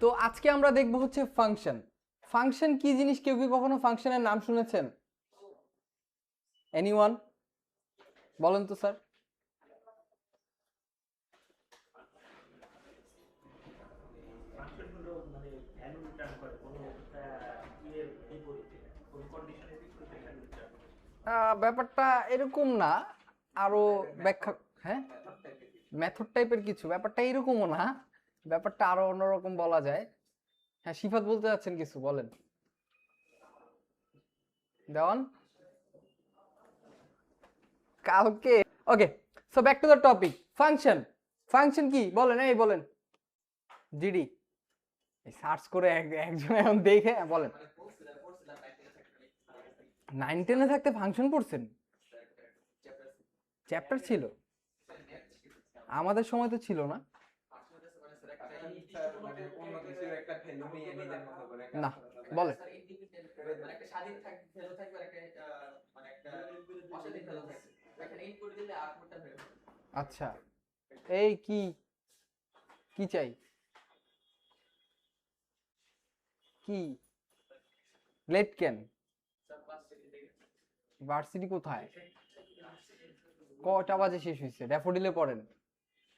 তো আজকে আমরা দেখব হচ্ছে ফাংশন। ফাংশন কি জিনিস? কেউ কি কখনো ফাংশনের নাম শুনেছেন? এনিওয়ান বলেন তো স্যার। ব্যাপারটা এরকম না, আরো ব্যাখ্যা। হ্যাঁ, মেথড টাইপের কিছু, ব্যাপারটা এরকমও না, ব্যাপারটা আরো অন্যরকম বলা যায়। হ্যাঁ, সিফাত বলতে যাচ্ছেন কিছু, বলেন দেওয়ান। কালকে okay, so back to the topic. Function, function কি বলেন, এই বলেন। জিডি সার্চ করে একজন এখন দেখে বলেন। 9-10 থাকতে ফাংশন পড়ছেন? চ্যাপ্টার ছিল? আমাদের সময় তো ছিল না। না, বলেন। আচ্ছা, এই কি কি চাই? কি লেট কেন? ভার্সিটি কোথায়? কটা বাজে শেষ হয়েছে? ড্যাফোডিলে পড়েন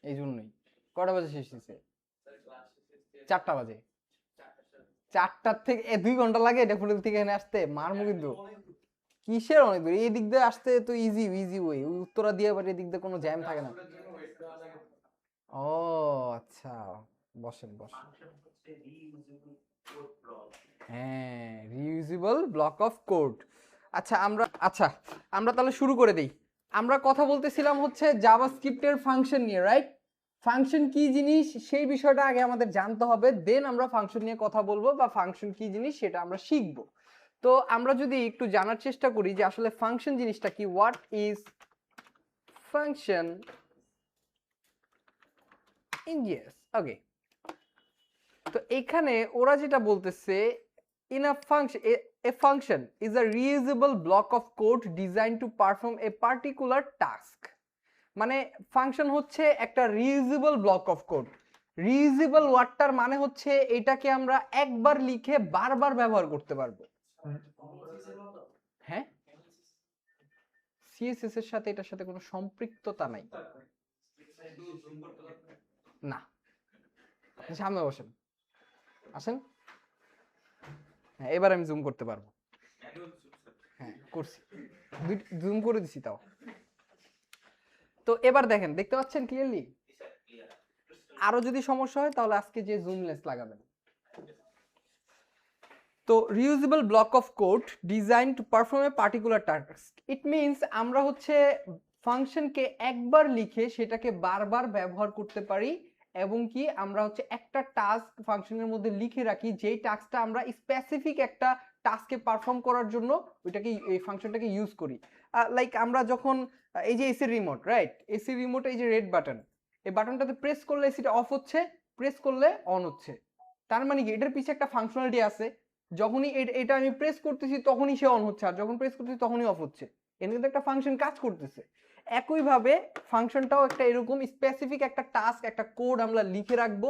এই জন্যই। কটা বাজে শেষ হয়েছে? 4টা বাজে। 4টার থেকে 2 ঘন্টা লাগে ড্যাফোডিল থেকে এখানে আসতে? মারমু কিন্তু। কিসের অনেক দূর? এই দিক দিয়ে আসতে তো ইজি ইজি ওয়ে, ওই উত্তরা দিয়ে আবার এই দিক দিয়ে কোনো জ্যাম থাকে না। ও আচ্ছা, বসেন বসেন। হ্যাঁ, রিইউজেবল ব্লক অফ কোড। আচ্ছা আমরা তাহলে শুরু করে দেই। আমরা কথা বলতেছিলাম হচ্ছে জাভাস্ক্রিপ্টের ফাংশন নিয়ে, রাইট? ফাংশন কি জিনিস সেই বিষয়টা আগে আমাদের জানতে হবে, দেন আমরা ফাংশন নিয়ে কথা বলবো, বা ফাংশন কি জিনিস সেটা আমরা শিখবো। তো আমরা যদি একটু জানার চেষ্টা করি যে আসলে ফাংশন জিনিসটা কি, what is function in JS. Okay, তো এখানে ওরা যেটা বলতেছে, in a function a function is a reusable block of code designed to perform a particular task। মানে ফাংশন হচ্ছে একটা reusable block of code. Reusable ওয়ার্ডটার মানে হচ্ছে এটাকে আমরা একবার লিখে বারবার ব্যবহার করতে পারবো। হ্যাঁ, সিএসএস এর সাথে এটার সাথে কোনো সম্পৃক্ততা নাই। না, সামনে বসেন, আসেন। হ্যাঁ, এবার আমি জুম করতে পারবো। হ্যাঁ করছি, জুম করে দিছি তাও। তো এবার দেখেন, দেখতে পাচ্ছেন ক্লিয়ারলি? আরো যদি সমস্যা হয় তাহলে আজকে যে জুম লেন্স লাগাবেন। তো reusable block of code design to perform a particular task, it means আমরা হচ্ছে ফাংশনকে একবার লিখে সেটাকে বারবার ব্যবহার করতে পারি, এবং কি আমরা হচ্ছে একটা টাস্ক ফাংশনের মধ্যে লিখে রাখি, যেই টাস্কটা আমরা স্পেসিফিক একটা টাস্কে পারফর্ম করার জন্য ওইটাকে, এই ফাংশনটাকে ইউজ করি। লাইক আমরা যখন এই যে এসি রিমোট, রাইট? এসি রিমোটে এই যে রেড বাটন, এই বাটনটাতে প্রেস করলে এসিটা অফ হচ্ছে, প্রেস করলে অন হচ্ছে। তার মানে কি এটার পিছে একটা ফাংশনালিটি আছে। যখনই এটা আমি প্রেস করতেছি তখনই সে অন হচ্ছে, আর যখন প্রেস করতেছি তখনই অফ হচ্ছে। এর কিন্তু একটা ফাংশন কাজ করতেছে। একইভাবে ফাংশনটাও একটা এরকম স্পেসিফিক একটা টাস্ক, একটা কোড আমরা লিখে রাখবো।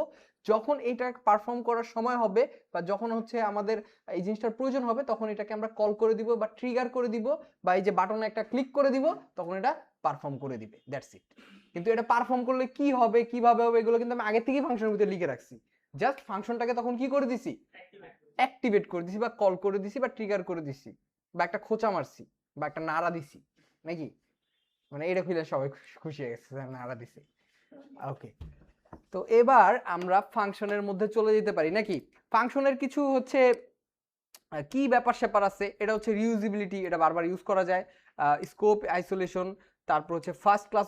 যখন এটা পারফর্ম করার সময় হবে, বা যখন হচ্ছে আমাদের এই জিনিসটার প্রয়োজন হবে, তখন এটাকে আমরা কল করে দিব বা ট্রিগার করে দিব, বা এই যে বাটনে একটা ক্লিক করে দিব, তখন এটা পারফর্ম করে দিবে। That's it. কিন্তু এটা পারফর্ম করলে কি হবে, কিভাবে হবে, এগুলো কিন্তু আমি আগে থেকেই ফাংশনের ভিতরে লিখে রাখছি। জাস্ট ফাংশনটাকে তখন কি করে দিছি, অ্যাক্টিভেট করে দিছি, বা কল করে দিছি, বা ট্রিগার করে দিছি, বা একটা খোঁচা মারছি, বা একটা নাড়া দিছি, নাকি? মানে এটা খুলে সবাই খুশি হয়ে গেছে, নাড়া দিছি। ওকে, তো এবার আমরা ফাংশনের মধ্যে চলে যেতে পারি নাকি? ফাংশনের কিছু হচ্ছে কি ব্যাপার স্যাপার আছে। এটা হচ্ছে রিউজিবিলিটি, এটা বারবার ইউজ করা যায়। স্কোপ, আইসোলেশন, তারপর হচ্ছে ফার্স্ট ক্লাস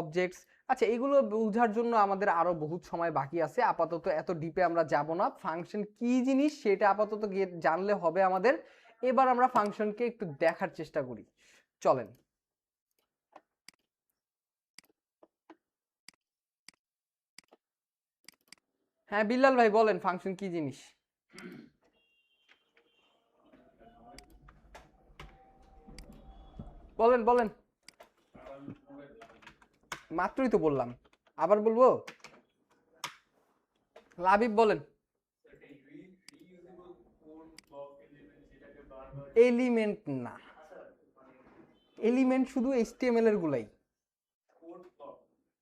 অবজেক্টস। আচ্ছা, এগুলো বোঝার জন্য আমাদের আরো বহুত সময় বাকি আছে, আপাতত এত ডিপে আমরা যাব না। ফাংশন কি জিনিস সেটা আপাতত গিয়ে জানলে হবে আমাদের। এবার আমরা ফাংশনকে একটু দেখার চেষ্টা করি, চলেন। হ্যাঁ বিল্লাল ভাই, বলেন ফাংশন কি জিনিস? বলেন বলেন। মাত্রই তো বললাম, আবার বলবো? লাবিব বলেন। এলিমেন্ট না, এলিমেন্ট শুধু HTML এর গুলাই।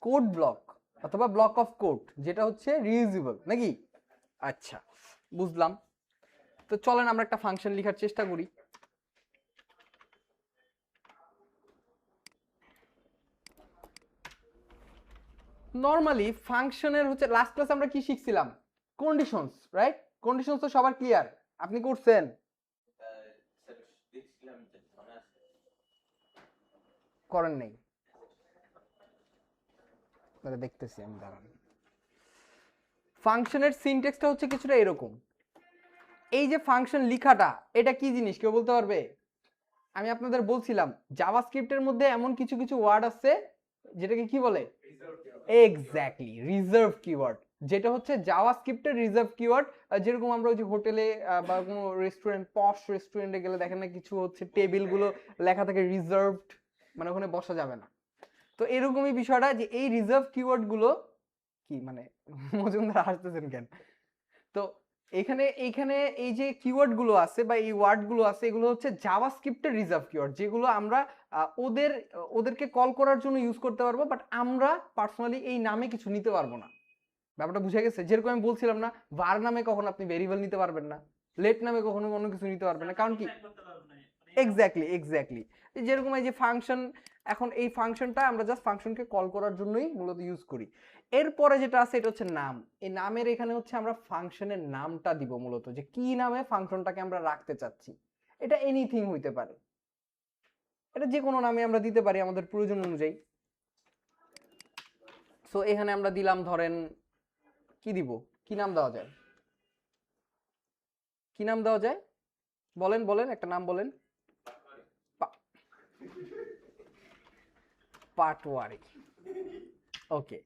কোড ব্লক অথবা ব্লক অফ কোড, যেটা হচ্ছে রিইউজেবল নাকি? আচ্ছা, বুঝলাম। তো চলেন আমরা একটা ফাংশন লেখার চেষ্টা করি। নরমালি ফাংশনের হচ্ছে লাস্ট ক্লাস আমরা কি শিখছিলাম? Conditions, right? কন্ডিশনস তো সবার ক্লিয়ার, আপনি করছেন? করেন নাই? দেখতেছি আমি, দাঁড়ান। ফাংশনের সিনট্যাক্সটা হচ্ছে কিছুটা এরকম। এই যে ফাংশন লেখাটা, এটা কি জিনিস কেউ বলতে পারবে? আমি আপনাদের বলছিলাম জাভাস্ক্রিপ্টের মধ্যে এমন কিছু কিছু ওয়ার্ড আছে যেটাকে কি বলে? Exactly, reserve keyword. যেটা হচ্ছে জাভাস্ক্রিপ্টের রিজার্ভ কিওয়ার্ড। যেরকম আমরা ওই যে হোটেলে বা কোনো রেস্টুরেন্ট, পশ রেস্টুরেন্টে গেলে দেখেন না কিছু হচ্ছে টেবিলগুলো লেখা থাকে রিজার্ভড, মানে ওখানে বসা যাবে না। তো এরকমই বিষয়টা, যে এই রিজার্ভ কিওয়ার্ড গুলো কি, মানে মজুমদার হাসতেছেন কেন? তো এখানে এইখানে এই যে কিওয়ার্ড গুলো আছে বা এই ওয়ার্ড গুলো আছে, এগুলো হচ্ছে জাভাস্ক্রিপ্টের রিজার্ভ কিওয়ার্ড, যেগুলো আমরা ওদেরকে কল করার জন্য ইউজ করতে পারবো, বাট আমরা পার্সোনালি এই নামে কিছু নিতে পারবো না। ব্যাপারটা বুঝে গেছে? যেরকম আমি বলছিলাম না, var নামে কখনো আপনি ভেরিয়েবল নিতে পারবেন না, লেট নামে কখনো অন্য কিছু নিতে পারবেন না, কারণ কি? Exactly, exactly. যেরকম এই যে ফাংশন, এখন এই ফাংশনটা আমরা জাস্ট ফাংশনকে কল করার জন্যই মূলত ইউজ করি। এরপরে যেটা আছে এটা হচ্ছে নাম। এই নামের এখানে হচ্ছে আমরা ফাংশনের নামটা দিব মূলত, যে কি নামে ফাংশনটাকে আমরা রাখতে চাচ্ছি। এটা এনিথিং হইতে পারে, এটা যে কোনো নামে আমরা দিতে পারি আমাদের প্রয়োজন অনুযায়ী। সো এখানে আমরা দিলাম, ধরেন কি দিব, কি নাম দেওয়া যায়? কি নাম দেওয়া যায় বলেন, বলেন একটা নাম বলেন। পাটোয়ারি। ওকে,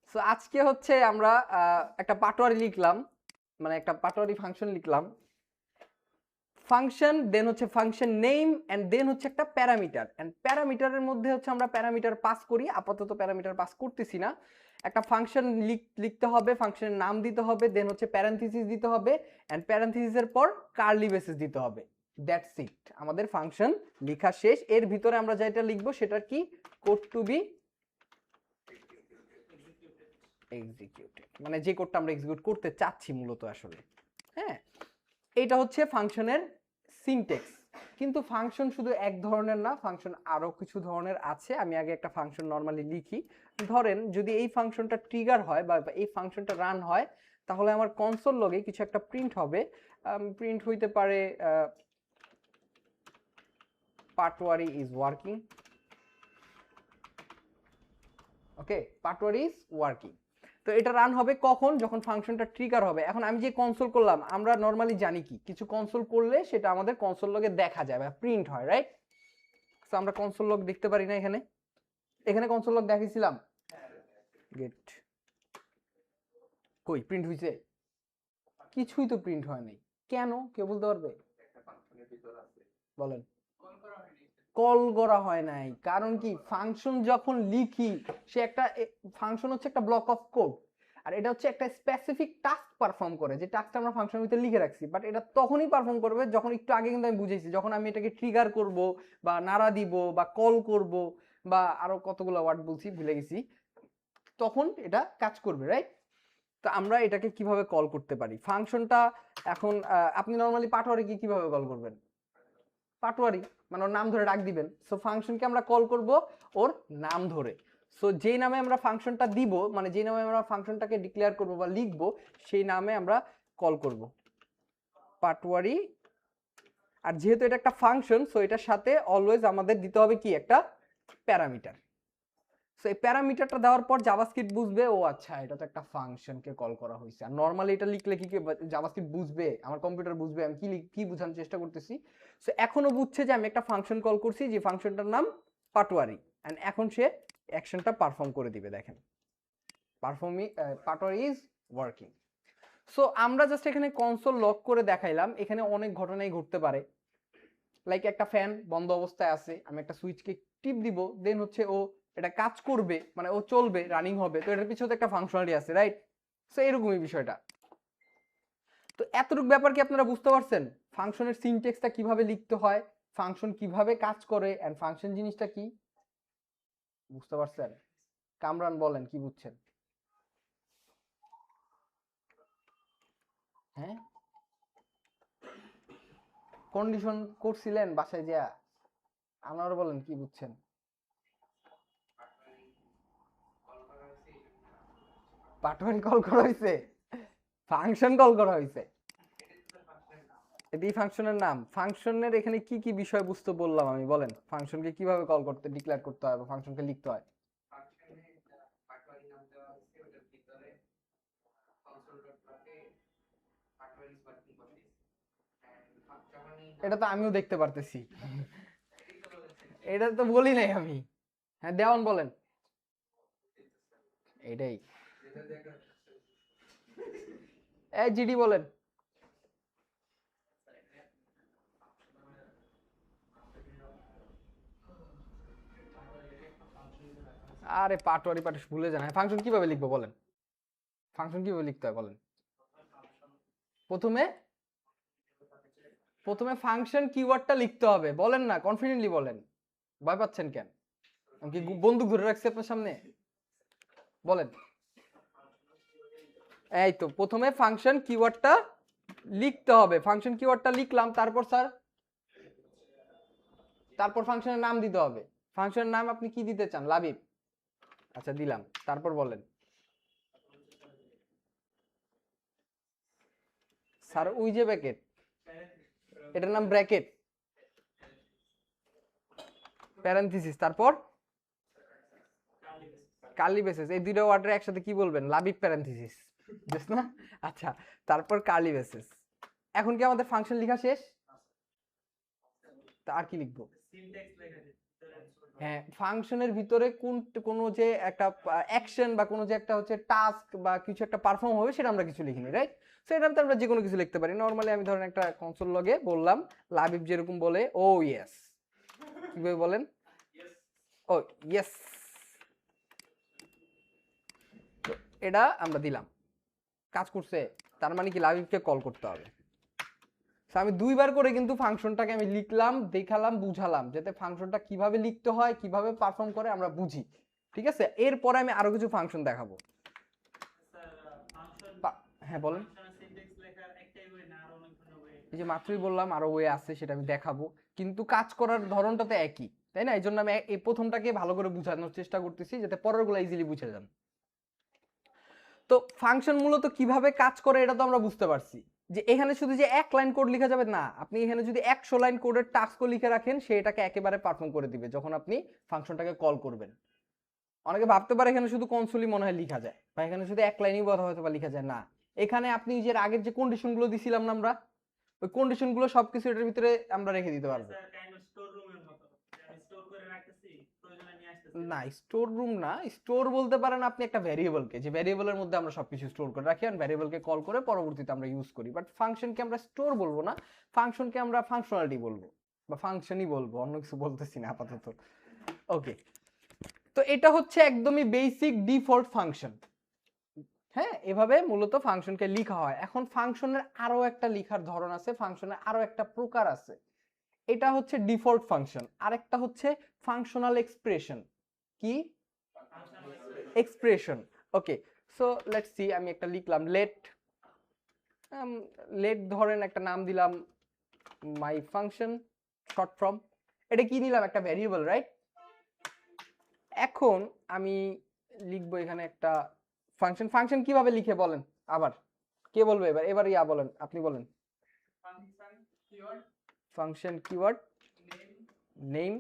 সো আজকে হচ্ছে আমরা একটা পাটোয়ারি লিখলাম, মানে একটা পাটোয়ারি ফাংশন লিখলাম। ফাংশন, দেন হচ্ছে ফাংশন নেম, এন্ড দেন হচ্ছে একটা প্যারামিটার। এন্ড প্যারামিটারের মধ্যে হচ্ছে আমরা প্যারামিটার পাস করি, আপাতত প্যারামিটার পাস করতেছি না। একটা ফাংশন লিখতে হবে, ফাংশনের নাম দিতে হবে, দেন হচ্ছে প্যারেনথিসিস দিতে হবে, এন্ড প্যারেনথিসিসের পর কার্লি ব্রেসেস দিতে হবে। দ্যাটস ইট, আমাদের ফাংশন লেখা শেষ। এর ভিতরে আমরা যেটা লিখবো সেটা কি? কোড টু বি এক্সিকিউটেড, মানে যে কোডটা আমরা এক্সিকিউট করতে চাচ্ছি মূলত আসলে। হ্যাঁ, এটা হচ্ছে ফাংশনের সিনট্যাক্স। কিন্তু ফাংশন শুধু এক ধরনের না, ফাংশন আরো কিছু ধরনের আছে। আমি আগে একটা ফাংশন নরমালি লিখি। ধরেন যদি এই ফাংশনটা ট্রিগার হয় বা এই ফাংশনটা রান হয়, তাহলে আমার কনসোল লগে কিছু একটা প্রিন্ট হবে। প্রিন্ট হইতে পারে Patwari is working. Okay, Patwari is working. তো এটা রান হবে কখন? যখন ফাংশনটা ট্রিগার হবে। এখন আমি যে কনসোল করলাম, আমরা নরমালি জানি কি কিছু কনসোল করলে সেটা আমাদের কনসোল লগে দেখা যায় বা প্রিন্ট হয়, রাইট? তো আমরা কনসোল লগ দেখতে পারি না এখানে? এখানে কনসোল লগ দেখাইছিলাম, গেট কই প্রিন্ট হইছে? কিছুই তো প্রিন্ট হয় নাই। কেন, কেউ বলতে পারবে? বলেন। কল করা হয় নাই, কারণ কি? ফাংশন যখন লিখি, সে একটা ফাংশন হচ্ছে একটা ব্লক অফ কোড, আর এটা হচ্ছে একটা স্পেসিফিক টাস্ক পারফর্ম করে, যে টাস্কটা আমরা ফাংশনের ভিতরে লিখে রাখছি। বাট এটা তখনই পারফর্ম করবে যখন, একটু আগে কিন্তু আমি বুঝাইছি, যখন আমি এটাকে ট্রিগার করব বা নাড়া দিব বা কল করব বা আরো কতগুলো ওয়ার্ড বলছি ভুলে গেছি, তখন এটা কাজ করবে, রাইট? তো আমরা এটাকে কিভাবে কল করতে পারি ফাংশনটা? এখন আপনি নরমালি পাটোয়ারিকে কিভাবে কল করবেন? পাটোয়ারি মানে ওর নাম ধরে ডাক দিবেন। সো ফাংশনকে আমরা কল করব ওর নাম ধরে। সো যেই নামে আমরা ফাংশনটা দিব, মানে যেই নামে আমরা ফাংশনটাকে ডিক্লেয়ার করব বা লিখব, সেই নামে আমরা কল করব পাটোয়ারি। আর যেহেতু এটা একটা ফাংশন, সো এটার সাথে অলওয়েজ আমাদের দিতে হবে কি? একটা প্যারামিটার। সো এই প্যারামিটারটা দেওয়ার পর জাভাস্ক্রিপ্ট বুঝবে, ও আচ্ছা এটা তো একটা ফাংশনকে কল করা হয়েছে। আর নরমালি এটা লিখলে কি জাভাস্ক্রিপ্ট বুঝবে? আমার কম্পিউটার বুঝবে আমি কি বোঝানোর চেষ্টা করতেছি। সো এখনো বুঝছে যে আমি একটা ফাংশন কল করছি, যে ফাংশনটার নাম পাটোয়ারি, এন্ড এখন সে অ্যাকশনটা পারফর্ম করে দিবে। দেখেন, পাটোয়ারি ইজ ওয়ার্কিং। সো আমরা জাস্ট এখানে কনসোল লক করে দেখাইলাম, এখানে অনেক ঘটনাই ঘটতে পারে। লাইক একটা ফ্যান বন্ধ অবস্থায় আছে, আমি একটা সুইচকে টিপ দিব, দেন হচ্ছে ও এটা কাজ করবে, মানে ও চলবে, রানিং হবে। তো এটার পিছনে একটা ফাংশনালিটি আছে, রাইট? সো এরকমই বিষয়টা। তো এতটুকু ব্যাপার কি আপনারা বুঝতে পারছেন? ফাংশনের সিনট্যাক্সটা কিভাবে লিখতে হয়, ফাংশন কিভাবে কাজ করে, এন্ড ফাংশন জিনিসটা কি বুঝতে পারছেন? কামরান বলেন কি বুঝছেন? হ্যাঁ, কন্ডিশন করছিলেন বাসায় যা? আপনারা বলেন কি বুঝছেন? পাটোয়ারি কল করা হয়েছে, ফাংশন কল করা হয়েছে, এটি ফাংশনের নাম। ফাংশনের এখানে কি কি বিষয়বস্তু বললাম আমি, বলেন ফাংশনকে কিভাবে কল করতে ডিক্লেয়ার করতে হয় বা ফাংশনকে লিখতে হয়। এটা তো আমিও দেখতে পারতেছি, এটা তো বলি নাই আমি। হ্যাঁ দেওয়ান বলেন। এটাই। এই জিডি বলেন। আরে পাটোয়ারি পাটোয়ারি ভুলে যান। হ্যাঁ ফাংশন কিভাবে লিখবো বলেন, ফাংশন কিভাবে লিখতে হয় বলেন। প্রথমে প্রথমে ফাংশন কিওয়ার্ডটা লিখতে হবে, বলেন না, কনফিডেন্টলি বলেন, ভয় পাচ্ছেন কেন? আমি কি বন্দুক ধরে রাখছি আপনার সামনে? বলেন। এই তো প্রথমে ফাংশন কিওয়ার্ডটা লিখতে হবে, ফাংশন কিওয়ার্ডটা লিখলাম, তারপর স্যার তারপর ফাংশনের নাম দিতে হবে। ফাংশনের নাম আপনি কি দিতে চান? লাবিব, আচ্ছা দিলাম, তারপর বলেন। স্যার ওই যে ব্র্যাকেট, এটার নাম ব্র্যাকেট, প্যারেনথিসিস, তারপর কার্লি ব্রেসেস। এই দুইটা ওয়ার্ডের একসাথে কি বলবেন? লাবিব প্যারেনথিসিস, বুঝছ না? আচ্ছা, তারপর কার্লি ব্রেসেস। এখন কি আমাদের ফাংশন লেখা শেষ? তা আর কি লিখবো? হ্যাঁ, ফাংশনের ভিতরে কোনো যে একটা অ্যাকশন বা কোনো যে একটা হচ্ছে টাস্ক বা কিছু একটা পারফর্ম হবে, সেটা আমরা কিছু লিখিনি, রাইট? সো এটাতে আমরা যে কোনো কিছু লিখতে পারি। নরমালি আমি ধরেন একটা কনসোল লগে বললাম, লাবিব যেরকম বলে ও ইয়েস, কিভাবে বলেন? ও ইয়েস, এটা আমরা দিলাম, কাজ করছে। তার মানে কি লাবিবকে কল করতে হবে। আমি দুইবার করে কিন্তু ফাংশনটাকে আমি লিখলাম, দেখালাম, বুঝালাম, যাতে ফাংশনটা কিভাবে লিখতে হয়, কিভাবে পারফর্ম করে আমরা বুঝি। ঠিক আছে, এরপরে আমি আরো কিছু ফাংশন দেখাবো। হ্যাঁ বলেন। এই যে মাত্রই বললাম আরো ওয়ে আছে, সেটা আমি দেখাবো, কিন্তু কাজ করার ধরনটা তো একই, তাই না? এই জন্য আমি এই প্রথমটাকে ভালো করে বোঝানোর চেষ্টা করতেছি, যাতে পরেরগুলো ইজিলি বুঝে যান। তো ফাংশন মূলত কিভাবে কাজ করে এটা তো আমরা বুঝতে পারছি, যে এখানে শুধু যে এক লাইন কোড লেখা যাবে না, আপনি এখানে যদি 100 লাইন কোডের টাস্কও লিখে রাখেন, সেটাকে একেবারে পারফর্ম করে দিবে যখন আপনি ফাংশনটাকে কল করবেন। অনেকে ভাবতে পারে এখানে শুধু কনসোলই মনে হয় লেখা যায়, বা এখানে শুধু এক লাইনই বোধ হয়তো বা লেখা যায়, না। এখানে আপনি যে আগের যে কন্ডিশনগুলো দিছিলাম না আমরা, ওই কন্ডিশনগুলো সবকিছু এটার ভিতরে আমরা রেখে দিতে পারবো। না স্টোর রুম না, স্টোর বলতে পারেন আপনি একটা ভ্যারিয়েবলকে, যে ভ্যারিয়েবলের মধ্যে আমরা সবকিছু স্টোর করে রাখি, আর ভ্যারিয়েবলকে কল করে পরবর্তীতে আমরা ইউজ করি। বাট ফাংশনকে আমরা স্টোর বলবো না, ফাংশনকে আমরা ফাংশনালিটি বলবো, বা ফাংশনই বলবো, অন্য কিছু বলতেছি না আপাতত। ওকে, তো এটা হচ্ছে একদমই বেসিক ডিফল্ট ফাংশন। হ্যাঁ, এভাবে মূলত ফাংশনকে লেখা হয়। এখন ফাংশনের আরো একটা লেখার ধরন আছে, ফাংশনের আরো একটা প্রকার আছে। এটা হচ্ছে ডিফল্ট ফাংশন, আরেকটা হচ্ছে ফাংশনাল এক্সপ্রেশন। কি expression? Okay, so let's see, আমি একটা লিখলাম লেট, লেট ধরেন একটা নাম দিলাম মাই ফাংশন, শর্ট ফর্ম। এটা কি নিলাম? একটা ভ্যারিয়েবল, রাইট? এখন আমি লিখবো এখানে একটা ফাংশন। ফাংশন কিভাবে লিখে বলেন আবার, কে বলবে? এবার এবার ইয়া বলেন, আপনি বলেন। ফাংশন কিওয়ার্ড নেম,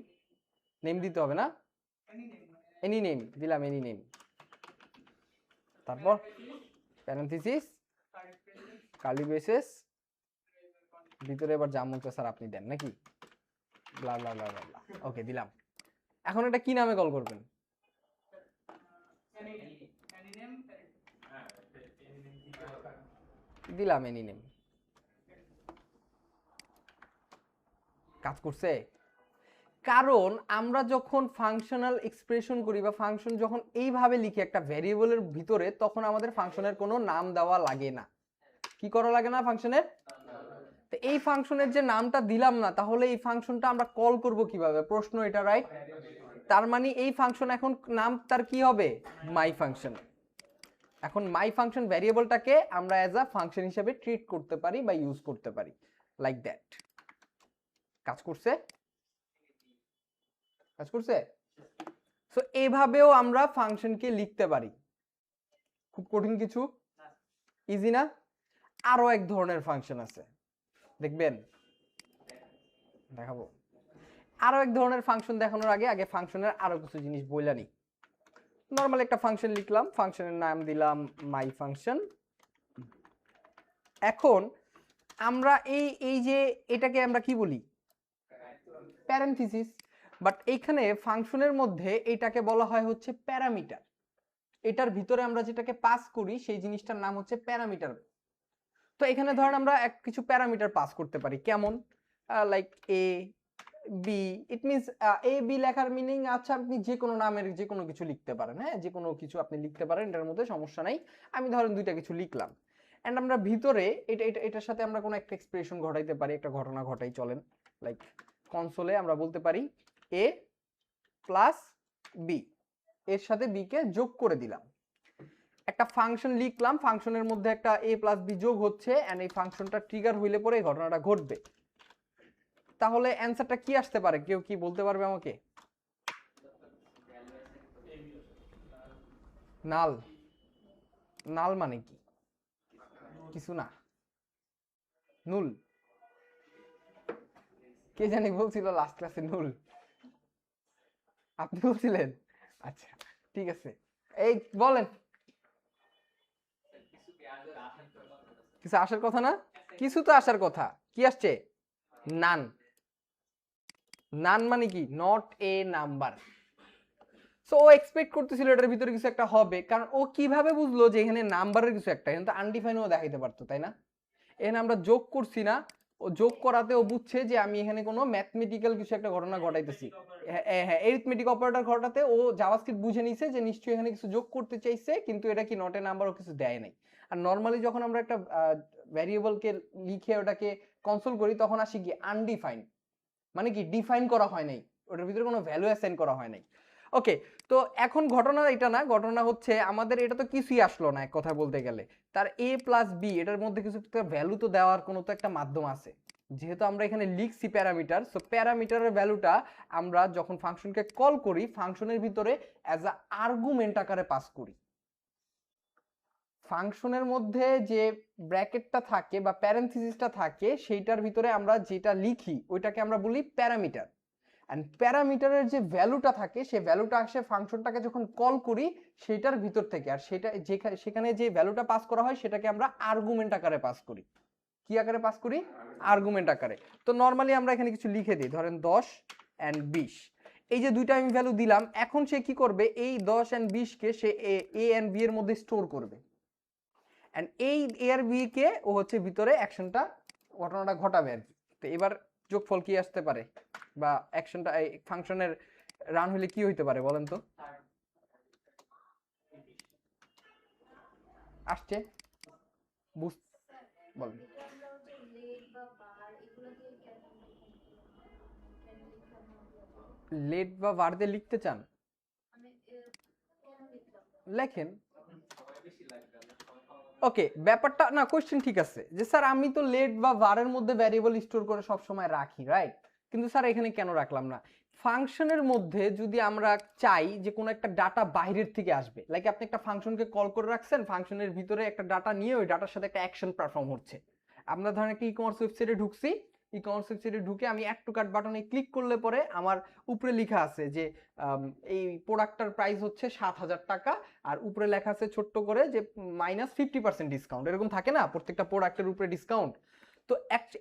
নেম দিতে হবে না? এনি নেম দিলাম, এনি নেম, তারপর প্যারেনথিসিস, কার্লি ব্রেসেস, ভিতরে এবার যা মন চায় স্যার আপনি দেন নাকি, ব্লা ব্লা ব্লা ব্লা। ওকে দিলাম। এখন এটা কি নামে কল করবেন? দিলাম এনি নেম, কাজ করছে। কারণ আমরা যখন ফাংশনাল এক্সপ্রেশন করি বা ফাংশন যখন এইভাবে লিখি একটা ভ্যারিয়েবলের ভিতরে, তখন আমাদের ফাংশনের কোনো নাম দেওয়া লাগে না। কি করা লাগে না ফাংশনের? তো এই ফাংশনের যে নামটা দিলাম না, তাহলে এই ফাংশনটা আমরা কল করব কিভাবে? প্রশ্ন এটা, রাইট? তার মানে এই ফাংশন এখন নাম তার কি হবে? মাই ফাংশন। এখন মাই ফাংশন ভ্যারিয়েবলটাকে আমরা অ্যাজ আ ফাংশন হিসেবে ট্রিট করতে পারি বা ইউজ করতে পারি, লাইক দ্যাট। কাজ করছে? কাজ করছে? সো এইভাবেও আমরা ফাংশনকে লিখতে পারি। খুব কঠিন কিছু, ইজি না? আরো এক ধরনের ফাংশন আছে, দেখবেন, দেখাবো। আরো এক ধরনের ফাংশন দেখানোর আগে আগে ফাংশনের আরো কিছু জিনিস বইলা নিই। নরমাল একটা ফাংশন লিখলাম, ফাংশনের নাম দিলাম মাই ফাংশন। এখন আমরা এই যে এটাকে আমরা কি বলি? প্যারেনথিসিস। বাট এইখানে ফাংশনের মধ্যে এটাকে বলা হয় হচ্ছে প্যারামিটার। এটার ভিতরে আমরা যেটাকে পাস করি সেই জিনিসটার নাম হচ্ছে প্যারামিটার। তো এখানে ধরেন আমরা কিছু প্যারামিটার পাস করতে পারি, কেমন? Like A B. It means A B লেখার মিনিং, আচ্ছা আপনি যে কোনো নামের যে কোনো কিছু লিখতে পারেন, হ্যাঁ, যে কোনো কিছু আপনি লিখতে পারেন, এটার মধ্যে সমস্যা নাই। আমি ধরেন দুইটা কিছু লিখলাম, এন্ড আমরা ভিতরে এটার সাথে আমরা কোনো একটা এক্সপ্রেশন ঘটাইতে পারি, একটা ঘটনা ঘটাই, চলেন। লাইক কনসোলে আমরা বলতে পারি এ প্লাস বি, এর সাথে বি কে যোগ করে দিলাম। একটা ফাংশন লিখলাম, ফাংশনের মধ্যে একটা এ প্লাস বি যোগ হচ্ছে, এন্ড এই ফাংশনটা ট্রিগার হইলে পরে এই ঘটনাটা ঘটবে। তাহলে অ্যানসারটা কি আসতে পারে? কেউ কি বলতে পারবে আমাকে? নাল। নাল মানে কি? কিছু না, নুল। কে জানি বলছিল লাস্ট ক্লাসে নুল, আপনি বলছিলেন? আচ্ছা ঠিক আছে, এই বলেন। কিছু আসার কথা না? কিছু তো আসার কথা। কি আসছে? নান। নান মানে কি? Not a number. সো ও এক্সপেক্ট করতেছিল এটার ভিতরে কিছু একটা হবে, কারণ ও কিভাবে বুঝলো যে এখানে নাম্বারের কিছু একটা? এখানে তো আনডিফাইনও দেখাইতে পারতো, তাই না? এখানে আমরা যোগ করছি না, ও যোগ করাতে ও বুঝছে যে আমি এখানে কোনো ম্যাথমেটিক্যাল কিছু একটা ঘটনা ঘটাইতেছি। হ্যাঁ, এরিথমেটিক অপারেটর ঘটাতে ও জাভাস্ক্রিপ্ট বুঝে নিছে যে নিশ্চয়ই এখানে কিছু যোগ করতে চাইছে, কিন্তু এটা কি নট এ নাম্বার, ও কিছু দেয় নাই। আর নরমালি যখন আমরা একটা ভ্যারিয়েবলকে লিখে ওটাকে কনসোল করি, তখন আসি কি আনডিফাইন, মানে কি ডিফাইন করা হয় নাই, ওটার ভিতরে কোনো ভ্যালু অ্যাসাইন করা হয় নাই। ওকে, তো এখন ঘটনা এটা না, ঘটনা হচ্ছে আমাদের এটা তো কিছুই আসলো না এক কথা বলতে গেলে। তার এ প্লাস বি, এটার মধ্যে কিছু একটা ভ্যালু তো দেওয়ার কোনো তো একটা মাধ্যম আছে। যেহেতু আমরা এখানে লিখছি প্যারামিটার, সো প্যারামিটারের ভ্যালুটা আমরা যখন ফাংশনকে কল করি, ফাংশনের ভিতরে অ্যাজ আ আর্গুমেন্ট আকারে পাস করি। ফাংশনের মধ্যে যে ব্র্যাকেটটা থাকে বা প্যারেনথিসিসটা থাকে, সেইটার ভিতরে আমরা যেটা লিখি ওইটাকে আমরা বলি প্যারামিটার। এন্ড প্যারামিটারের যে ভ্যালুটা থাকে, সেই ভ্যালুটা আসে ফাংশনটাকে যখন কল করি সেইটার ভিতর থেকে, আর সেটা সেখানে যে ভ্যালুটা পাস করা হয় সেটাকে আমরা আর্গুমেন্ট আকারে পাস করি। কি আকারে পাস করি? আর্গুমেন্ট আকারে। তো নরমালি আমরা এখানে কিছু লিখে দিই, ধরেন 10 এন্ড 20। এই যে দুইটা আমি ভ্যালু দিলাম, এখন সে কি করবে? এই 10 এন্ড 20 কে সে এ এন্ড বি এর মধ্যে স্টোর করবে, এন্ড এই এ আর বি কে ও হচ্ছে ভিতরে অ্যাকশনটা, ঘটনাটা ঘটাবে আর কি। তো এবার যোগফল কি আসতে পারে, বা অ্যাকশনটা এই ফাংশনের রান হলে কি হইতে পারে বলেন তো? আসছে? বুঝ বলেন। লেট বা var দিয়ে লিখতে চান? লেখেন। ওকে, ব্যাপারটা না, কোশ্চেন ঠিক আছে যে স্যার আমি তো লেট বা var এর মধ্যে ভ্যারিয়েবল স্টোর করে সব সময় রাখি, রাইট? কিন্তু স্যার এখানে কেন রাখলাম না? ফাংশনের মধ্যে যদি আমরা চাই যে কোনো একটা ডাটা বাইরের থেকে আসবে, লাইক আপনি একটা ফাংশনকে কল করে রাখছেন, ফাংশনের ভিতরে একটা ডাটা নিয়ে ওই ডাটার সাথে একটা অ্যাকশন পারফর্ম হচ্ছে। আমরা ধরেন একটা ই কমার্স ওয়েবসাইটে ঢুকছি, ই কমার্স ওয়েবসাইটে ঢুকে আমি অ্যাড টু কার্ট বাটনে ক্লিক করলে পরে আমার উপরে লেখা আছে যে এই প্রোডাক্টটার প্রাইস হচ্ছে 7,000 টাকা, আর উপরে লেখা আছে ছোট্ট করে যে -50% ডিসকাউন্ট, এরকম থাকে না প্রত্যেকটা প্রোডাক্টের উপরে ডিসকাউন্ট। তো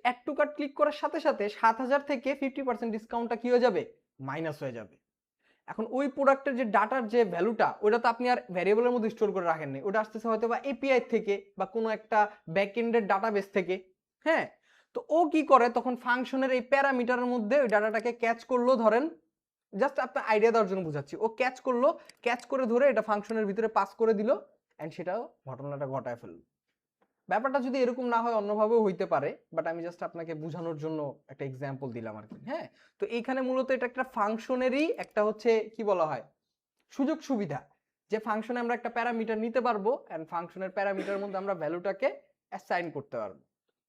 অ্যাড টু কার্ট ক্লিক করার সাথে সাথে 7,000 থেকে 50% ডিসকাউন্টটা কি হয়ে যাবে? মাইনাস হয়ে যাবে। এখন ওই প্রোডাক্টের যে ডাটার যে ভ্যালুটা, ওটা তো আপনি আর ভ্যারিয়েবলের মধ্যে স্টোর করে রাখেননি, ওটা আসতেছে হয়তো বা এপিআই থেকে বা কোনো একটা ব্যাকএন্ডের ডাটাবেস থেকে। হ্যাঁ, তো ও কি করে তখন ফাংশনের এই প্যারামিটারের মধ্যে ওই ডাটাটাকে ক্যাচ করলো, ধরেন জাস্ট আপনার আইডিয়া দেওয়ার জন্য বুঝাচ্ছি, ও ক্যাচ করলো, ক্যাচ করে ধরে এটা ফাংশনের ভিতরে পাস করে দিল, এন্ড সেটাও ঘটনাটা ঘটায় ফেললো। ব্যাপারটা যদি এরকম না হয় অন্যভাবেও হইতে পারে, বাট আমি জাস্ট আপনাকে বোঝানোর জন্য একটা এক্সাম্পল দিলাম আর কি। হ্যাঁ, তো এইখানে মূলত এটা একটা ফাংশনেরই একটা হচ্ছে কি বলা হয় সুযোগ সুবিধা, যে ফাংশনে আমরা একটা প্যারামিটার নিতে পারবো এন্ড ফাংশনের প্যারামিটারের মধ্যে আমরা ভ্যালুটাকে অ্যাসাইন করতে পারবো।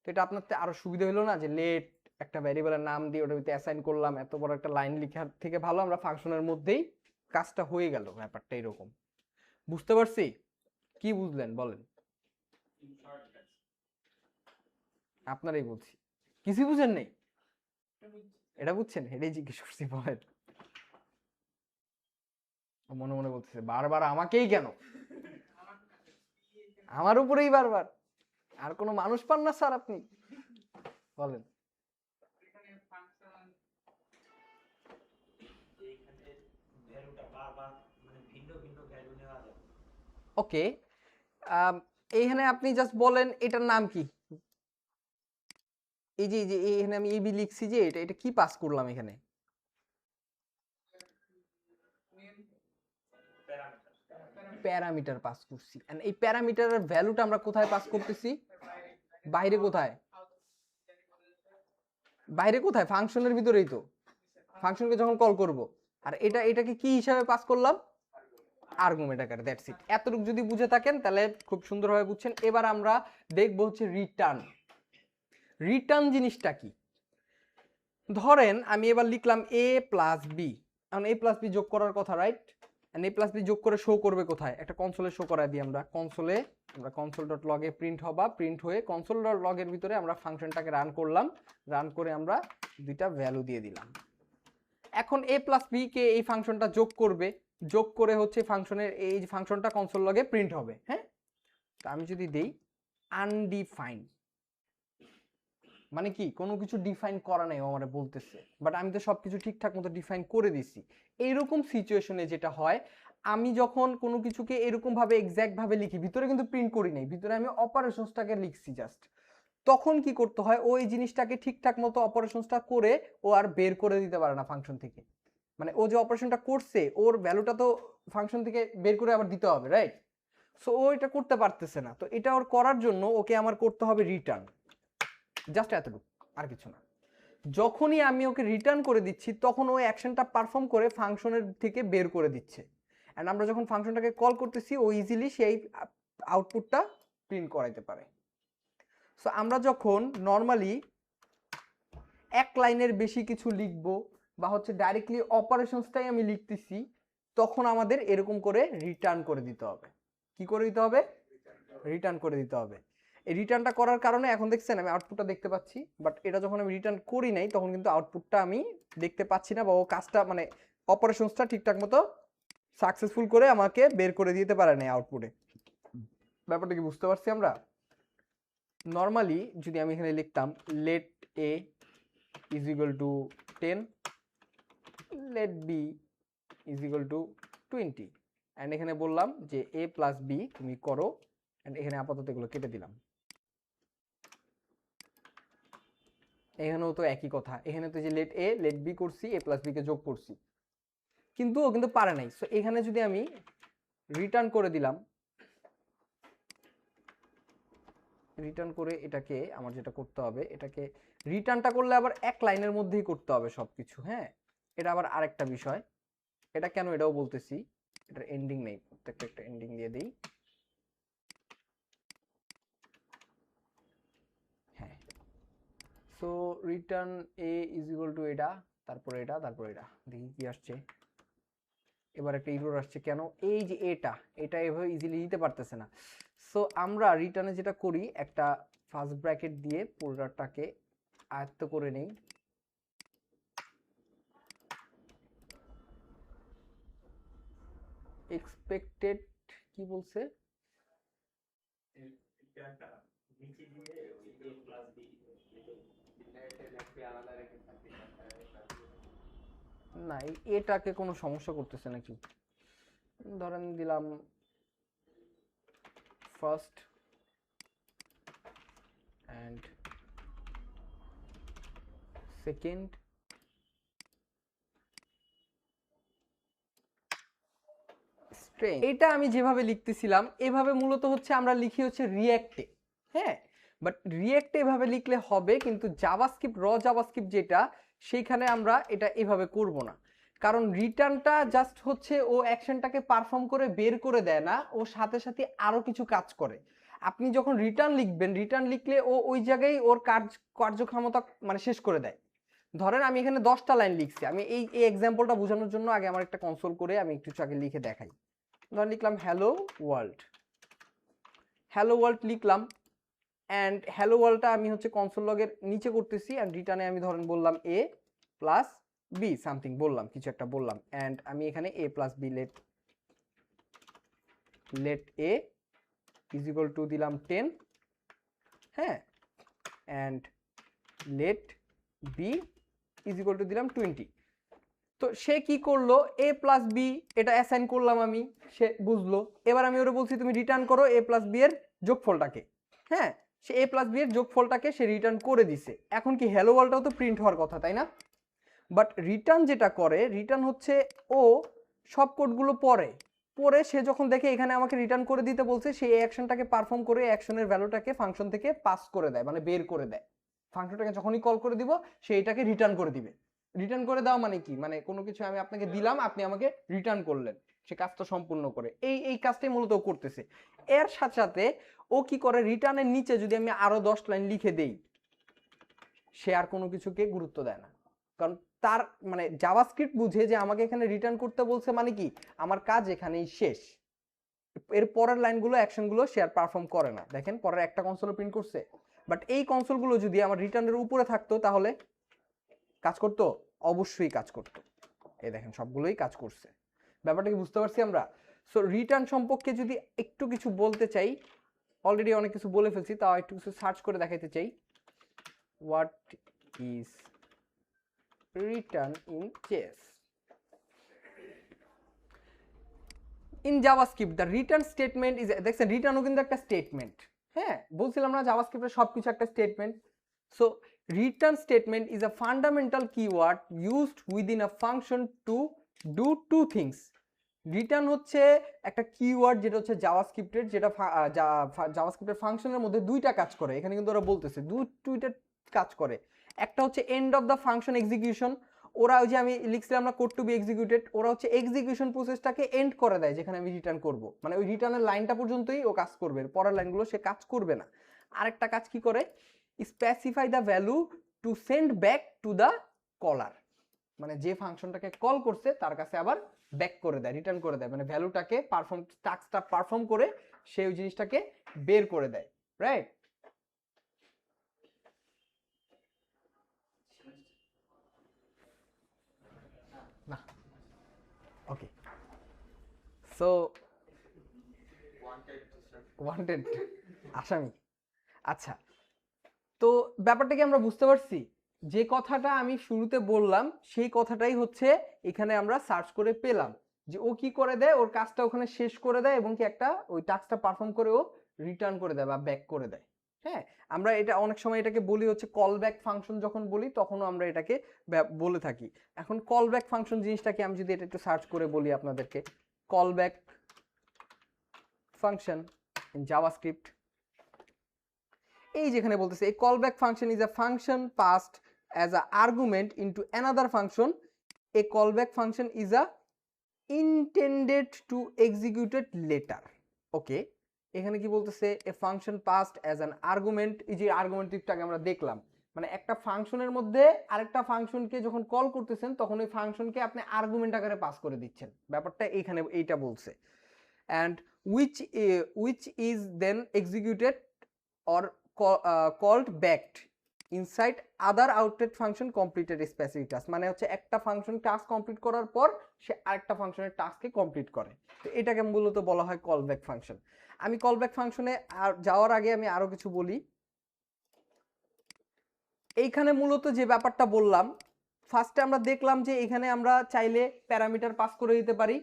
তো এটা আপনার আরো সুবিধা হলো না, যে লেট একটা ভ্যারিয়েবলের নাম দিয়ে ওটার ভিতরে অ্যাসাইন করলাম, এত বড় একটা লাইন লেখার থেকে ভালো আমরা ফাংশনের মধ্যেই কাজটা হয়ে গেল। ব্যাপারটা এরকম, বুঝতে পারছি? কি বুঝলেন বলেন? আপনারাই বলছি, কিছুই বুঝেন নেই? এটা বুঝছেন? এটাই জিজ্ঞেস করছি, বলেন। মনে মনে বলতেছে বারবার আমাকেই কেন, আমার উপরেই বারবার, আর কোনো মানুষ পান না স্যার আপনি? বলেন। ওকে, এইখানে আপনি জাস্ট বলেন এটার নাম কি। এই যে এখানে আমি এবি লিখছি, যে এটা এটা কি পাস করলাম এখানে? প্যারামিটার পাস করছি, এন্ড এই প্যারামিটারের ভ্যালুটা আমরা কোথায় পাস করতেছি? বাইরে কোথায়? বাইরে কোথায়? ফাংশনের ভিতরেই তো, ফাংশনকে যখন কল করব। আর এটাকে কি হিসাবে পাস করলাম? আর্গুমেন্ট আকারে, দ্যাটস ইট। এতটুকু যদি বুঝে থাকেন তাহলে খুব সুন্দরভাবে বুঝছেন। এবার আমরা দেখব হচ্ছে রিটার্ন। রিটার্ন জিনিসটা কি? ধরেন আমি এবার লিখলাম a প্লাস বি, এখন a প্লাস বি যোগ করার কথা, right? And a plus B যোগ করে শো করবে কোথায়? একটা কনসোলে শো করায় দিই আমরা। কনসোলে আমরা console.log এ প্রিন্ট হবা, প্রিন্ট হয়ে console.log এর ভিতরে আমরা ফাংশনটাকে রান করলাম, রান করে আমরা দুইটা ভ্যালু দিয়ে দিলাম। এখন a প্লাস বি কে এই ফাংশনটা যোগ করবে, যোগ করে হচ্ছে ফাংশনের এই যে ফাংশনটা console.log এ প্রিন্ট হবে। হ্যাঁ, তো আমি যদি দেই আনডিফাইন্ড, মানে কি কোনো কিছু ডিফাইন করা নাই ও আমারে বলতেছে, বাট আমি তো সবকিছু ঠিকঠাক মতো ডিফাইন করে দিছি। এইরকম সিচুয়েশনে যেটা হয়, আমি যখন কোনো কিছুকে এরকম ভাবে এক্স্যাক্ট ভাবে লিখি, ভিতরে কিন্তু প্রিন্ট করি নাই, ভিতরে আমি অপারেশনসটাকে লিখছি জাস্ট, তখন কি করতে হয়, ওই জিনিসটাকে ঠিকঠাক মতো অপারেশনসটা করে ও আর বের করে দিতে পারে না ফাংশন থেকে। মানে ও যে অপারেশনটা করছে ওর ভ্যালুটা তো ফাংশন থেকে বের করে আবার দিতে হবে, রাইট? সো ও এটা করতে পারতেছে না, তো এটা ওর করার জন্য ওকে আমার করতে হবে রিটার্ন, জাস্ট এতটুকু, আর কিছু না। যখনই আমি ওকে রিটার্ন করে দিচ্ছি তখন ওই অ্যাকশনটা পারফর্ম করে ফাংশনের থেকে বের করে দিচ্ছে, এন্ড আমরা যখন ফাংশনটাকে কল করতেছি ও ইজিলি সেই আউটপুটটা প্রিন্ট করাইতে পারে। সো আমরা যখন নর্মালি এক লাইনের বেশি কিছু লিখবো বা হচ্ছে ডাইরেক্টলি অপারেশনসটাই আমি লিখতেছি, তখন আমাদের এরকম করে রিটার্ন করে দিতে হবে। কি করে দিতে হবে? রিটার্ন করে দিতে হবে। এই রিটার্নটা করার কারণে এখন দেখছেন আমি আউটপুটটা দেখতে পাচ্ছি, বাট এটা যখন আমি রিটার্ন করি নাই তখন কিন্তু আউটপুটটা আমি দেখতে পাচ্ছি না, বা ও কাজটা মানে অপারেশনসটা ঠিকঠাক মতো সাকসেসফুল করে আমাকে বের করে দিতে পারে না আউটপুটে। ব্যাপারটা কি বুঝতে পারছি আমরা? নর্মালি যদি আমি এখানে লিখতাম let A is equal to 10, let B is equal to 20, and এখানে বললাম যে এ প্লাস বি তুমি করো, অ্যান্ড এখানে আপাতত এগুলো কেটে দিলাম। এখানেও তো একই কথা, এখানে তো যে লেট এ লেট বি করছি, এ প্লাস বি কে যোগ করছি, কিন্তু ও কিন্তু পারে নাই। সো এখানে যদি আমি রিটার্ন করে দিলাম, রিটার্ন করে এটাকে আমার যেটা করতে হবে, এটাকে রিটার্নটা করলে আবার এক লাইনের মধ্যেই করতে হবে সবকিছু। হ্যাঁ, এটা আবার আরেকটা বিষয়, এটা কেন এটাও বলতেছি, এটার এন্ডিং নেই, প্রত্যেকটা একটা এন্ডিং দিয়ে দিই। হ্যাঁ, so return A is equal two এটা, তারপরে এটা, তারপরে এটা, দেখি কি আসছে। এবার একটা এরর আসছে, কেন? এই যে এটা এভাবে ইজিলি দিতে পারতেছে না। সো আমরা রিটার্নে যেটা করি, একটা ফার্স্ট ব্র্যাকেট দিয়ে পুরোটাকে আয়ত্ত করে নেই, এক্সপেক্টেড কি বলছে, না এটাকে কোনো সমস্যা করতেছে নাকি? ধরেন দিলাম ফার্স্ট অ্যান্ড সেকেন্ড, এটা আমি যেভাবে লিখতেছিলাম এভাবে মূলত হচ্ছে আমরা লিখি হচ্ছে রিঅ্যাক্টে। হ্যাঁ, বাট রিয়েক্টে এভাবে লিখলে হবে, কিন্তু জাভাস্ক্রিপ্ট জাভাস্ক্রিপ্ট যেটা, সেইখানে আমরা এটা এভাবে করব না। কারণ রিটার্নটা জাস্ট হচ্ছে ও অ্যাকশনটাকে পারফর্ম করে বের করে দেয় না, ও সাথে সাথে আরো কিছু কাজ করে। আপনি যখন রিটার্ন লিখবেন, রিটার্ন লিখলে ও ওই জায়গায় ওর কার্যক্ষমতা মানে শেষ করে দেয়। ধরেন আমি এখানে 10টা লাইন লিখছি, আমি এই এক্সাম্পলটা বোঝানোর জন্য আগে আমার একটা কনসোল করে আমি একটু আগে লিখে দেখাই। ধরেন লিখলাম হ্যালো ওয়ার্ল্ড, হ্যালো ওয়ার্ল্ড লিখলাম, অ্যান্ড হ্যালো ওয়ার্ল্ডটা আমি হচ্ছে কনসোল লগের নিচে করতেছি, অ্যান্ড রিটার্নে আমি ধরেন বললাম এ প্লাস বি সামথিং বললাম, কিছু একটা বললাম, অ্যান্ড আমি এখানে A plus B let A is equal to দিলাম 10, হ্যাঁ, and let B is equal to দিলাম 20। তো সে কি করলো, এ প্লাস বি এটা অ্যাসাইন করলাম আমি, সে বুঝলো। এবার আমি ওরে বলছি তুমি রিটার্ন করো এ প্লাস বি এর যোগফলটাকে, হ্যাঁ, সে এ প্লাস বি এর যোগফলটাকে সে রিটার্ন করে দিছে। এখন কি হ্যালো ওয়ার্ল্ডটাও তো প্রিন্ট হওয়ার কথা, তাই না? বাট রিটার্ন যেটা করে, রিটার্ন হচ্ছে ও সব কোডগুলো পড়ে সে যখন দেখে এখানে আমাকে রিটার্ন করে দিতে বলছে, সেই অ্যাকশনটাকে পারফর্ম করে অ্যাকশনের ভ্যালুটাকে ফাংশন থেকে পাস করে দেয়, মানে বের করে দেয়। ফাংশনটাকে যখনই কল করে দিব সে এটাকে রিটার্ন করে দিবে। রিটার্ন করে দাও মানে কি, মানে কোনো কিছু আমি আপনাকে দিলাম, আপনি আমাকে রিটার্ন করলেন, সে কাজটা সম্পূর্ণ করে। এই কাজটাই মূলত ও করতেছে। এর সাথে সাথে ও কি করে, রিটার্নের নিচে যদি আমি আরো 10 লাইন লিখে দেই, সে আর কোনো কিছুকে গুরুত্ব দেয় না। কারণ তার মানে জাভাস্ক্রিপ্ট বুঝে যে আমাকে এখানে রিটার্ন করতে বলছে মানে কি, আমার কাজ এখানেই শেষ। এর পরের লাইনগুলো অ্যাকশনগুলো সে আর পারফর্ম করে না। দেখেন পরের একটা কনসোল প্রিন্ট করছে, বাট এই কনসোলগুলো যদি আমার রিটার্নের উপরে থাকতো তাহলে কাজ করতো, অবশ্যই কাজ করতো। এই দেখেন সবগুলোই কাজ করছে। ব্যাপারটা কি বুঝতে পারছি আমরা? সো রিটার্ন সম্পর্কে যদি একটু কিছু বলতে চাই, অলরেডি অনেক কিছু বলে ফেলছি, তাও একটু কিছু সার্চ করে দেখাইতে চাই। What is return in JS? In JavaScript the return statement is, দেখছেন রিটার্নও কিন্তু একটা স্টেটমেন্ট। হ্যাঁ, বলছিলাম না জাভাস্ক্রিপ্টের সবকিছু একটা statement. So return statement is a fundamental keyword used within a function to do two things. Return হচ্ছে একটা কিওয়ার্ড যেটা হচ্ছে জাভাস্ক্রিপ্টের, যেটা জাভাস্ক্রিপ্টের ফাংশনের মধ্যে দুইটা কাজ করে। এখানে কিন্তু ওরা বলতেছে দুইটা কাজ করে। একটা হচ্ছে end of the function execution, ওরা ওই যে আমি লিখছিলাম না কোড টু বি এক্সিকিউটেড, ওরা হচ্ছে এক্সিকিউশন প্রসেসটাকে এন্ড করে দেয়, যেখানে আমি রিটার্ন করব, মানে ওই রিটার্নের লাইনটা পর্যন্তই ও কাজ করবে, পরের লাইনগুলো সে কাজ করবে না। আরেকটা কাজ কি করে, specify the value to send back to the caller, মানে যে ফাংশনটাকে কল করছে তার কাছে আবার ব্যাক করে দেয়, রিটার্ন করে দেয়, মানে ভ্যালুটাকে টাস্কটা পারফর্ম করে সে ওই জিনিসটাকে বের করে দেয়, রাইট? না, ওকে। সো ওয়ান্টেড আসামি, আচ্ছা। তো ব্যাপারটা কি আমরা বুঝতে পারছি? যে কথাটা আমি শুরুতে বললাম সেই কথাটাই হচ্ছে এখানে আমরা সার্চ করে পেলাম, যে ও কি করে দেয়, ওর কাজটা ওখানে শেষ করে দেয় এবং কি একটা ওই টাস্কটা পারফর্ম করে ও রিটার্ন করে দেয় বা ব্যাক করে দেয়। হ্যাঁ, আমরা এটা অনেক সময় এটাকে বলি হচ্ছে কল ব্যাক ফাংশন, যখন বলি তখনও আমরা এটাকে বলে থাকি। এখন কল ব্যাক ফাংশন জিনিসটাকে আমি যদি এটা একটু সার্চ করে বলি আপনাদেরকে, call back function in JavaScript, এই যেখানে বলতেছে এই callback function is a function passed as a argument into another function. A callback function is a intended to executed later. ওকে, এখানে কি বলতেছে, a function passed as an argument, এই যে আর্গুমেন্টিভটাকে আমরা দেখলাম, মানে একটা ফাংশনের মধ্যে আরেকটা ফাংশনকে যখন কল করতেছেন তখন ওই ফাংশনকে আপনি আর্গুমেন্ট আকারে পাস করে দিচ্ছেন, ব্যাপারটা এইখানে এইটা বলছে। and which is then executed or called back inside other output function completed specific task, মানে হচ্ছে একটা ফাংশন টাস্ক কমপ্লিট করার পর সে আরেকটা ফাংশনের টাস্ককে কমপ্লিট করে, তো এটাকে মূলত বলা হয় কল ব্যাক ফাংশন। আমি কল ব্যাক ফাংশনে যাওয়ার আগে আমি আরো কিছু বলি। এইখানে মূলত যে ব্যাপারটা বললাম, ফার্স্টে আমরা দেখলাম যে এখানে আমরা চাইলে প্যারামিটার পাস করে দিতে পারি,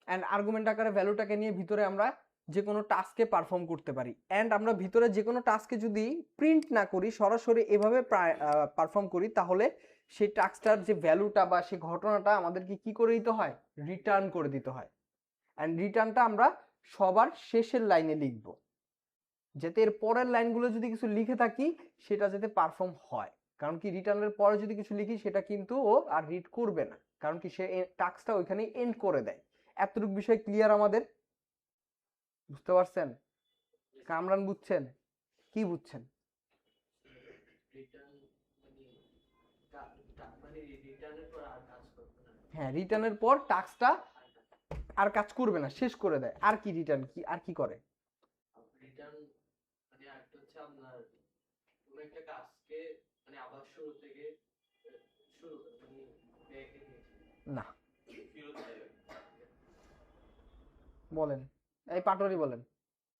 অ্যান্ড আর্গুমেন্ট আকারে ভ্যালুটাকে নিয়ে ভিতরে আমরা যে কোনো টাস্কে পারফর্ম করতে পারি, অ্যান্ড আমরা ভিতরে যে কোনো টাস্কে যদি প্রিন্ট না করি, সরাসরি এভাবে পারফর্ম করি, তাহলে সেই টাস্কটার যে ভ্যালুটা বা সেই ঘটনাটা আমাদেরকে কি করে দিতে হয়, রিটার্ন করে দিতে হয়। অ্যান্ড রিটার্নটা আমরা সবার শেষের লাইনে লিখব, যাতে এর পরের লাইনগুলো যদি কিছু লিখে থাকি সেটা যাতে পারফর্ম হয়। কারণ কি রিটার্নের পরে যদি কিছু লিখি সেটা কিন্তু ও আর রিড করবে না, কারণ কি সে টাস্কটা ওইখানে এন্ড করে দেয়। এতটুকু বিষয় ক্লিয়ার আমাদের? বুঝতে পারছেন? কামরান বুঝছেন? কি বুঝছেন? হ্যাঁ, রিটার্নের পর টাস্কটা আর কাজ করবে না, শেষ করে দেয়। আর কি রিটার্ন কি আর কি করে? রিটার্ন মানে একটা হচ্ছে আপনার কোন একটা কাজকে মানে আবার শুরু থেকে শুরু করে মানে ব্যাকে নিয়ে না, ফেরত দেয়। বলেন, এই পাটোয়ারি বলেন।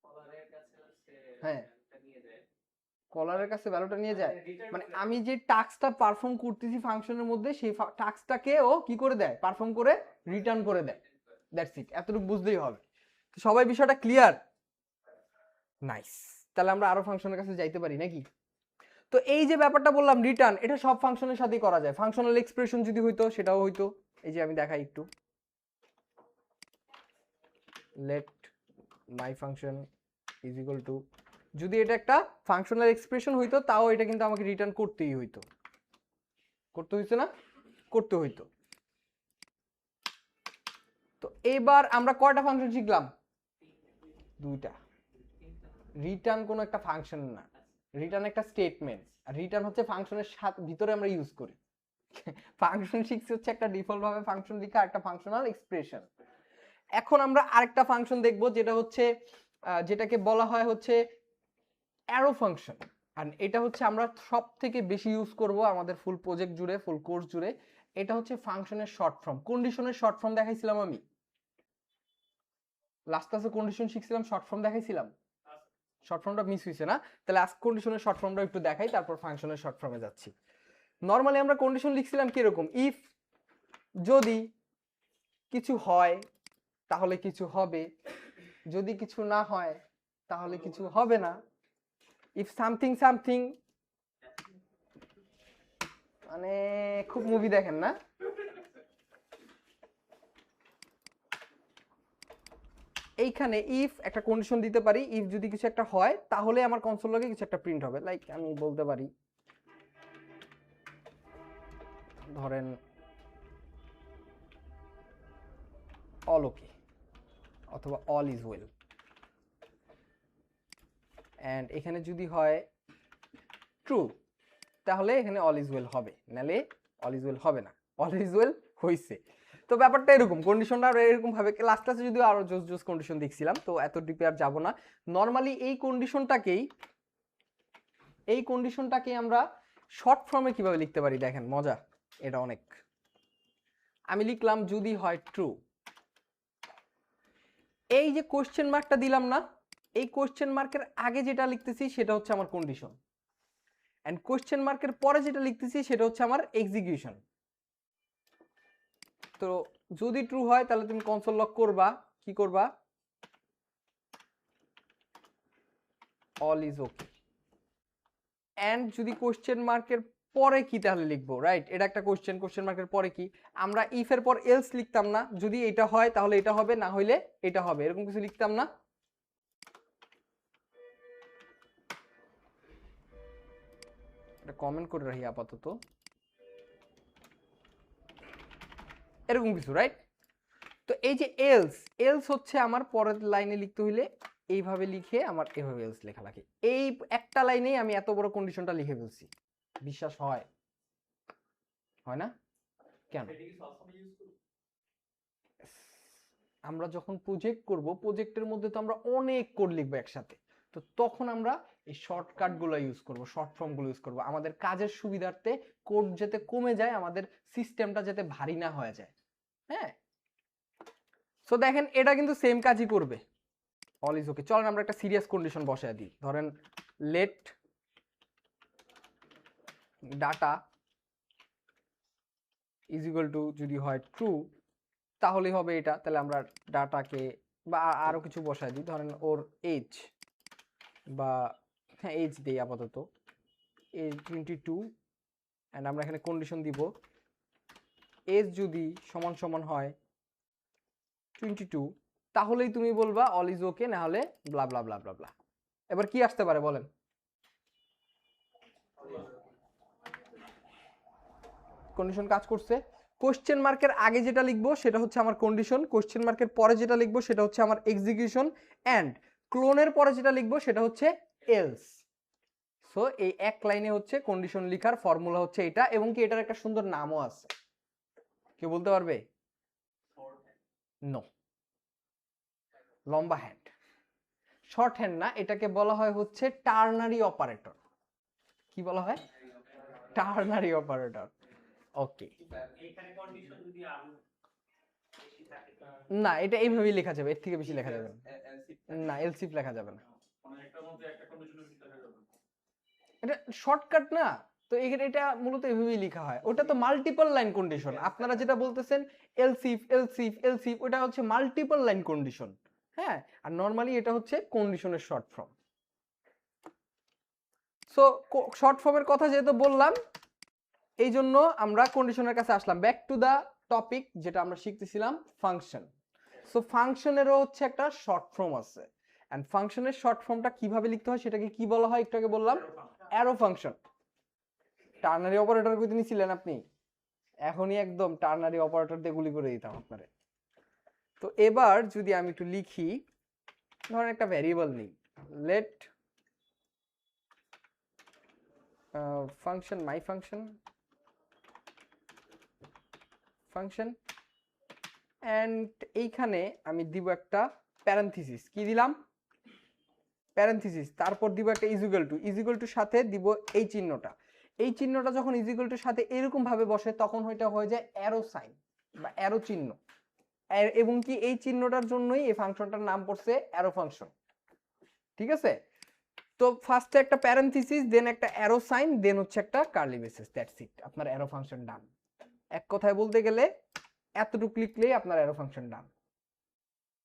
কলারের কাছে হচ্ছে হ্যাঁ, ভ্যালুটা নিয়ে দেয়। কলারের কাছে ভ্যালুটা নিয়ে যায়, রিটার্ন মানে করে আমি যে টাস্কটা পারফর্ম করতেছি ফাংশনের মধ্যে সেই টাস্কটাকে ও কি করে দেয়, পারফর্ম করে রিটার্ন করে দেয়। দ্যাটস ইট, এতটুকু বুঝলেই হবে। তো সবাই বিষয়টা ক্লিয়ার? নাইস, তাহলে আমরা আরো ফাংশনের কাছে যাইতে পারি নাকি? তো এই যে ব্যাপারটা বললাম রিটার্ন, এটা সব ফাংশনের সাথেই করা যায়। ফাংশনাল এক্সপ্রেশন যদি হইতো সেটাও হইতো। এই যে আমি দেখাই একটু, late my function is equal to, যদি এটা একটা ফাংশনাল এক্সপ্রেশন হইতো তাও এটা কিন্তু আমাকে রিটার্ন করতেই হইতো। করতে হইতো না? করতে হইতো। তো এবার আমরা কয়টা ফাংশন শিখলাম? দুইটা। রিটার্ন কোনো একটা ফাংশন না, রিটার্ন একটা স্টেটমেন্ট। আর রিটার্ন হচ্ছে ফাংশনের ভিতরে আমরা ইউজ করি। ফাংশন শিখছি হচ্ছে একটা ডিফল্ট ভাবে ফাংশন লেখা, একটা ফাংশনাল এক্সপ্রেশন। এখন আমরা আরেকটা ফাংশন দেখব যেটা হচ্ছে যেটাকে বলা হয় হচ্ছে অ্যারো ফাংশন। আর এটা হচ্ছে আমরা সব থেকে বেশি ইউজ করব আমাদের ফুল প্রজেক্ট জুড়ে, ফুল কোর্স জুড়ে। এটা হচ্ছে ফাংশনের শর্ট ফর্ম। কন্ডিশনের শর্ট ফর্ম দেখাইছিলাম আমি লাস্ট ক্লাসে, কন্ডিশন শিখছিলাম, শর্ট ফর্ম দেখাইছিলাম। শর্ট ফর্মটা মিস হয়েছে না? তাহলে আজকে কন্ডিশনের শর্ট ফর্মটা একটু দেখাই, তারপর ফাংশনের শর্ট ফর্মে যাচ্ছি। নরমালি আমরা কন্ডিশন লিখছিলাম কিরকম, ইফ যদি কিছু হয় তাহলে কিছু হবে, যদি কিছু না হয় তাহলে কিছু হবে না। ইফ সামথিং সামথিং, মানে খুব মুভি দেখেন না? এইখানে ইফ একটা কন্ডিশন দিতে পারি, ইফ যদি কিছু একটা হয় তাহলে আমার কনসোল লগে কিছু একটা প্রিন্ট হবে। লাইক আমি বলতে পারি ধরেন অল ওকে অথবা অল ইজ ওয়েল, এন্ড এখানে যদি হয় ট্রু তাহলে এখানে অল ইজ ওয়েল হবে, নালে অল ইজ ওয়েল হবে না। অল ইজ ওয়েল হইছে। তো ব্যাপারটা এরকম, কন্ডিশনটা এরকম ভাবে লাস্ট ক্লাসে যদিও আরো জোস জোস কন্ডিশন দেখছিলাম, তো এত ডিপে আর যাবো না। নরমালি এই কন্ডিশনটাকেই আমরা শর্ট ফর্মে কিভাবে লিখতে পারি দেখেন, মজা এটা অনেক। আমি লিখলাম যদি হয় ট্রু, এই যে কোশ্চেন মার্কটা দিলাম না, এই কোশ্চেন মার্কের আগে যেটা লিখতেছি সেটা হচ্ছে আমার কন্ডিশন, এন্ড কোশ্চেন মার্কের পরে যেটা লিখতেছি সেটা হচ্ছে আমার এক্সিকিউশন। তো যদি ট্রু হয় তাহলে তুমি কনসোল লক করবা, কি করবা, অল ইজ ওকে। এন্ড যদি কোশ্চেন মার্কের পরে কি তাহলে লিখবো, রাইট? এটা একটা কোশ্চেন, কোশ্চেন মার্কের পরে কি, আমরা ইফ এর পর এলস লিখতাম না, যদি এটা হয় তাহলে এটা হবে, না হইলে এটা হবে, এরকম কিছু লিখতাম না? এটা কমেন্ট করে রাখি আপাতত, এরকম কিছু, রাইট? তো এই যে এলস, এলস হচ্ছে আমার পরের লাইনে লিখতে হইলে এইভাবে লিখে আমার এভাবে এলস লেখা লাগে। এই একটা লাইনেই আমি এত বড় কন্ডিশনটা লিখে ফেলছি। বিশ্বাস হয়? হয় না? কেন? আমরা যখন প্রজেক্ট করব, প্রজেক্টের মধ্যে তো আমরা অনেক কোড লিখবো একসাথে, তো তখন আমরা এই শর্টকাট গুলো ইউজ করব, শর্ট ফর্ম গুলো ইউজ করব, আমাদের কাজের সুবিধার্থে কোড যাতে কমে যায়, আমাদের সিস্টেমটা যাতে ভারী না হয়ে যায়। হ্যাঁ, সো দেখেন এটা কিন্তু সেম কাজই করবে, অল ইজ ওকে। চলেন আমরা একটা সিরিয়াস কন্ডিশন বসায় দিই, ধরেন let data is equal to, যদি হয় ট্রু তাহলেই হবে এটা। তাহলে আমরা ডাটাকে বা আরো কিছু বসায় দিই, ধরেন ওর এজ, বা হ্যাঁ এজ দেই আপাতত, এজ 22, অ্যান্ড আমরা এখানে কন্ডিশন দিব এজ যদি সমান সমান হয় 22 তাহলেই তুমি বলবা অল ইজ ওকে, না হলে ব্লা ব্লা ব্লা ব্লা ব্লা। এবার কি আসতে পারে বলেন? কন্ডিশন কাজ করছে। কোশ্চেন মার্কের আগে যেটা লিখবো সেটা হচ্ছে আমার কন্ডিশন, কোশ্চেন মার্কের পরে যেটা লিখবো সেটা হচ্ছে আমার এক্সিকিউশন, অ্যান্ড ক্লোনের পরে যেটা লিখবো সেটা হচ্ছে এলস। সো এই এক লাইনে হচ্ছে কন্ডিশন লেখার ফর্মুলা হচ্ছে এটা, এবং কি এটার একটা সুন্দর নামও আছে, কেউ বলতে পারবে? নো, লম্বা হ্যান্ড, শর্ট হ্যান্ড না, এটাকে বলা হয় হচ্ছে টার্নারি অপারেটর। কি বলা হয়? Ternary operator. ওকে, না এটা এইভাবেই লেখা যাবে, এর থেকে বেশি লেখা যাবে না। না, এলসিফ লেখা যাবে না, এটা শর্টকাট না। তো এখানে এটা মূলত এভাবেই লেখা হয়। ওটা তো মাল্টিপল লাইন কন্ডিশন, আপনারা যেটা বলতেছেন এলসিফ এলসিফ এলসিফ, ওটা হচ্ছে মাল্টিপল লাইন কন্ডিশন। হ্যাঁ, আর নরমালি এটা হচ্ছে কন্ডিশনের শর্ট ফর্ম। সো শর্ট ফর্মের কথা যেহেতু বললাম, এই জন্য আমরা কন্ডিশনের কাছে আসলাম। ব্যাক টু দা টপিক, যেটা আমরা শিখতেছিলাম ফাংশন। সো ফাংশনেরও হচ্ছে একটা শর্ট ফর্ম আছে, এন্ড ফাংশনের শর্ট ফর্মটা কিভাবে লিখতে হয় সেটাকে কি বলা হয় একটু আগে বললাম, অ্যারো ফাংশন। টার্নারি অপারেটর কই নিছিলেন আপনি? এখনই একদম টার্নারি অপারেটর দিয়ে গুলি করে দিতাম আপনারে। তো এবার যদি আমি একটু লিখি, ধরেন একটা ভ্যারিয়েবল নেই, let function my function function, and এইখানে আমি দিব একটা প্যারেনথিসিস। কি দিলাম? প্যারেনথিসিস। তারপর দিব একটা ইজিক্যাল টু সাথে দিব এই চিহ্নটা। এই চিহ্নটা যখন ইজিক্যাল টু সাথে এরকম ভাবে বসে তখন ওইটা হয়ে যায় অ্যারো সাইন বা অ্যারো চিহ্ন, এবং কি এই চিহ্নটার জন্যই এই ফাংশনটার নাম পড়ছে অ্যারো ফাংশন। ঠিক আছে? তো ফার্স্টে একটা প্যারেনথিসিস, দেন একটা অ্যারো সাইন, দেন হচ্ছে একটা কার্লি ব্রেসেস, দ্যাটস ইট, আপনার অ্যারো ফাংশন ডান। এক কথায় বলতে গেলে এতটুকু লিখলেই আপনার অ্যারো ফাংশন ডান।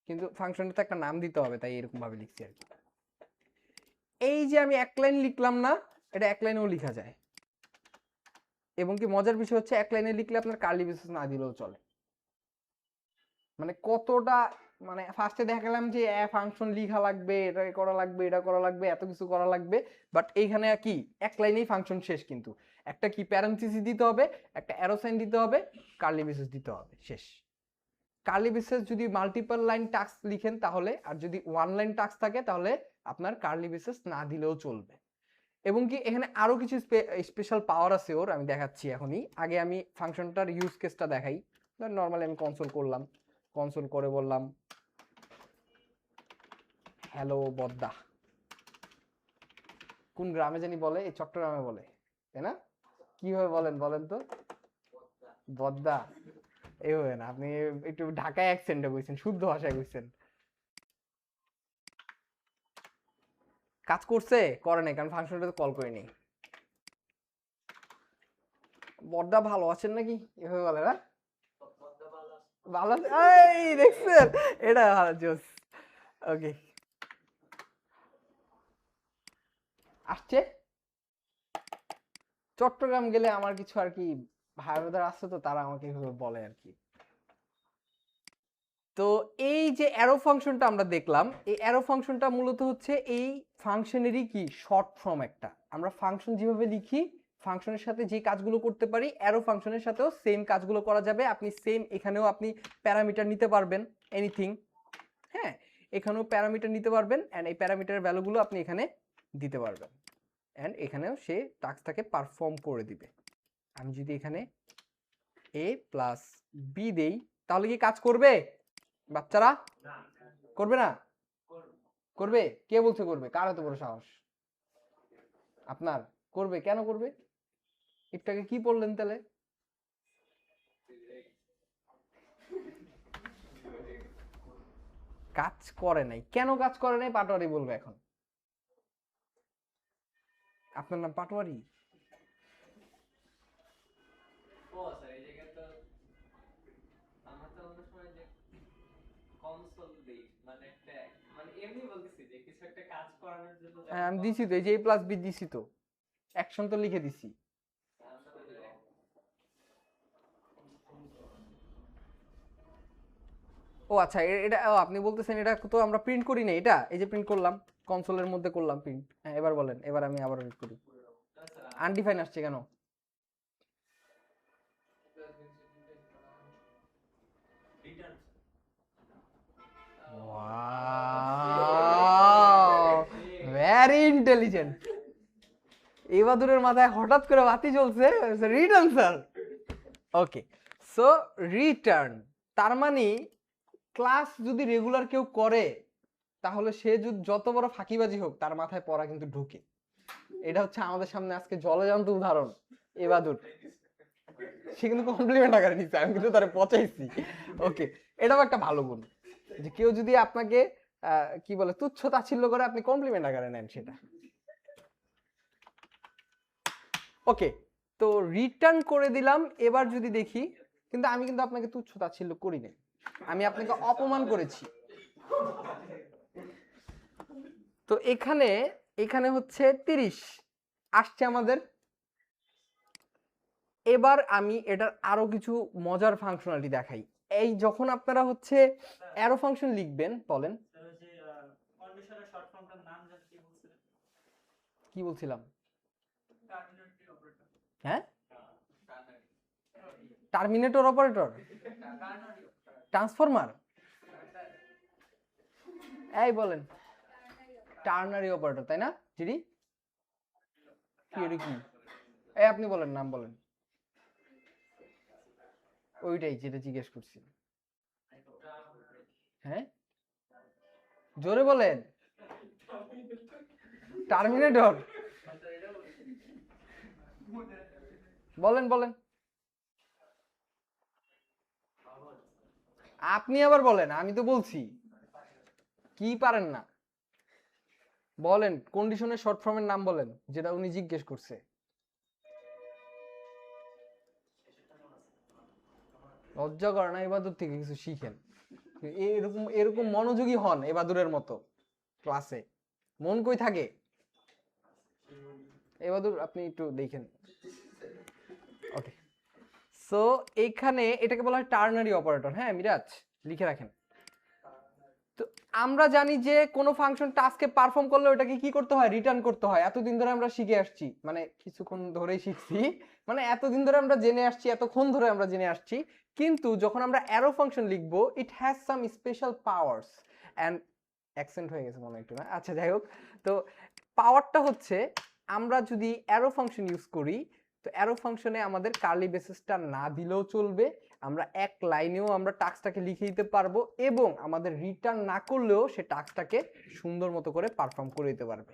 কিন্তু ফাংশনটা তো একটা নাম দিতে হবে, তাই এরকম ভাবে লিখছি আর কি। এই যে আমি এক লাইন লিখলাম না, এটা এক লাইনেও লেখা যায়, এবং কি মজার বিষয় হচ্ছে এক লাইনে লিখলে আপনার কার্লি ব্রেসেস না দিলেও চলে। মানে কতটা, মানে ফার্স্টে দেখালাম যে ফাংশন লিখা লাগবে, এটা করা লাগবে, এটা করা লাগবে, এত কিছু করা লাগবে, বাট এইখানে কি এক লাইনেই ফাংশন শেষ। কিন্তু একটা কি প্যারেনথিসিস দিতে হবে, একটা অ্যারো সাইন দিতে হবে, কার্লি ব্রেসেস দিতে হবে, শেষ। কার্লি ব্রেসেস যদি মাল্টিপল লাইন টাস্ক লিখেন তাহলে, আর যদি ওয়ান লাইন টাস্ক থাকে তাহলে আপনার কার্লি ব্রেসেস না দিলেও চলবে। এবং কি এখানে আরো কিছু স্পেশাল পাওয়ার আছে ওর, আমি দেখাচ্ছি এখনই। আগে আমি ফাংশনটার ইউজ কেসটা দেখাই। নর্মালি আমি কনসোল করলাম, কনসোল করে বললাম হ্যালো বদ্দা। কোন গ্রামে জানি বলে? এই চট্টগ্রামে বলে, তাই না? কিভাবে বলেন বলেন তো? বদ্দা এইভাবে না, আপনি একটু ঢাকায় অ্যাকসেন্টে কইছেন, শুদ্ধ ভাষায় কইছেন। কাজ করছে? করে নাই, কারণ ফাংশনটা তো কল করিনি। বদ্দা ভালো আছেন নাকি, এভাবে বলে না? ভালো আছে, এই দেখছেন, এটা ভালো জোস। ওকে, আসছে। চট্টগ্রাম গেলে আমার কিছু আর কি ভাই ব্রাদার আছে, তো তারা আমাকে এভাবে বলে আর কি। তো এই যে অ্যারো ফাংশনটা আমরা দেখলাম, এই অ্যারো ফাংশনটা মূলত হচ্ছে এই ফাংশনেরই কি শর্ট ফর্ম একটা। আমরা ফাংশন যেভাবে লিখি, ফাংশনের সাথে যে কাজগুলো করতে পারি, অ্যারো ফাংশনের সাথেও সেম কাজগুলো করা যাবে। আপনি সেম এখানেও আপনি প্যারামিটার নিতে পারবেন, এনিথিং। হ্যাঁ, এখানেও প্যারামিটার নিতে পারবেন, অ্যান্ড এই প্যারামিটারের ভ্যালুগুলো আপনি এখানে দিতে পারবেন, অ্যান্ড এখানেও সে টাস্কটাকে পারফর্ম করে দিবে। আমি যদি এখানে a প্লাস বি দেই, তাহলে কি কাজ করবে বাচ্চারা? করবে না? করবে? কে বলছে করবে? কার এত বড় সাহস? আপনার। করবে, কেন করবে? একটাকে কি পড়লেন তাহলে? কাজ করে নাই। কেন কাজ করে নাই পাটোয়ারি বলবে এখন। আপনার নাম পাটোয়ারি? ও স্যার, এই জায়গায় তো আমরা তো অনেক সময় যে কনসোল দেই, মানে একটা, মানে এমনি বলতেছি যে কিছু একটা কাজ করানোর জন্য হ্যাঁ, যখন আমি দিছি তো, এই যে a প্লাস বি দিছি তো, অ্যাকশন তো লিখে দিছি। ও আচ্ছা, এটা ও আপনি বলতেছেন এটা তো আমরা প্রিন্ট করি না, এটা এই যে প্রিন্ট করলাম কনসোলের মধ্যে করলাম প্রিন্ট। হ্যাঁ এবার বলেন, এবার আমি আবার রিড করি। আনডিফাইন আসছে কেন? Very intelligent. এবাদুরের মাথায় হঠাৎ করে বাতি জ্বলছে, রিটার্ন স্যার। ওকে, সো রিটার্ন তার মানে ক্লাস যদি রেগুলার কেউ করে তাহলে সে যত বড় ফাঁকিবাজি হোক তার মাথায় পড়া কিন্তু ঢুকে। এটা হচ্ছে আমাদের সামনে আজকে জলজান্ত উদাহরণ এবাদুর। সে কিন্তু কমপ্লিমেন্ট আকারে নিচ্ছে, আমি কিন্তু তারে পচাইছি। ওকে, এটাও একটা ভালো গুণ যে কেউ যদি আপনাকে কি বলে তুচ্ছ তাচ্ছিল্য করে আপনি কমপ্লিমেন্ট আকারে নেন সেটা। ওকে, তো রিটার্ন করে দিলাম। এবার যদি দেখি, কিন্তু আমি কিন্তু আপনাকে তুচ্ছ তাচ্ছিল্য করি নাই, আমি আপনাকে অপমান করেছি। তো এখানে এখানে হচ্ছে 30 আসছে আমাদের। এবার আমি এটার আরো কিছু মজার ফাংশনালিটি দেখাই। এই যখন আপনারা হচ্ছে অ্যারো ফাংশন লিখবেন, বলেন কি বলছিলাম? হ্যাঁ, টার্মিনেটর অপারেটর, ট্রান্সফরমার, এই বলেন টার্নারি অপারেটর, তাই না জিডি? কি এটা কি? এই আপনি বলেন, নাম বলেন। ওইটাই যেটা জিজ্ঞেস করছি। হ্যাঁ জোরে বলেন। টার্মিনেটর, বলেন বলেন। আপনি আবার বলেন, আমি তো বলছি। কি পারেন না বলেন, কন্ডিশনের শর্ট ফর্মের নাম বলেন যেটা উনি জিজ্ঞেস করছে। লজ্জা করে না? এবাদুর থেকে কিছু শিখেন, এরকম এরকম মনোযোগী হন এবাদুরের মতো ক্লাসে। মন কই থাকে এবাদুর, আপনি একটু দেখেন। ওকে, সো এইখানে এটাকে বলা হয় টার্নারি অপারেটর। হ্যাঁ মিরাজ, লিখে রাখেন। তো আমরা জানি যে কোনো ফাংশন টাস্কে পারফর্ম করলে ওটাকে কি করতে হয়? রিটার্ন করতে হয়। এতদিন ধরে আমরা শিখে আসছি, মানে কিছুক্ষণ ধরেই শিখছি, মানে এতদিন ধরে আমরা জেনে আসছি, এতক্ষণ ধরে আমরা জেনে আসছি। কিন্তু যখন আমরা অ্যারো ফাংশন লিখবো, it has some special powers and accent হয়ে গেছে মনে একটু, না আচ্ছা যাই হোক। তো পাওয়ারটা হচ্ছে, আমরা যদি অ্যারো ফাংশন ইউজ করি, তো অ্যারো ফাংশনে আমাদের কার্লি বেসিসটা না দিলেও চলবে, আমরা এক লাইনেও আমরা টাস্কটাকে লিখে দিতে পারবো, এবং আমাদের রিটার্ন না করলেও সে টাস্কটাকে সুন্দর মতো করে পারফর্ম করে দিতে পারবে।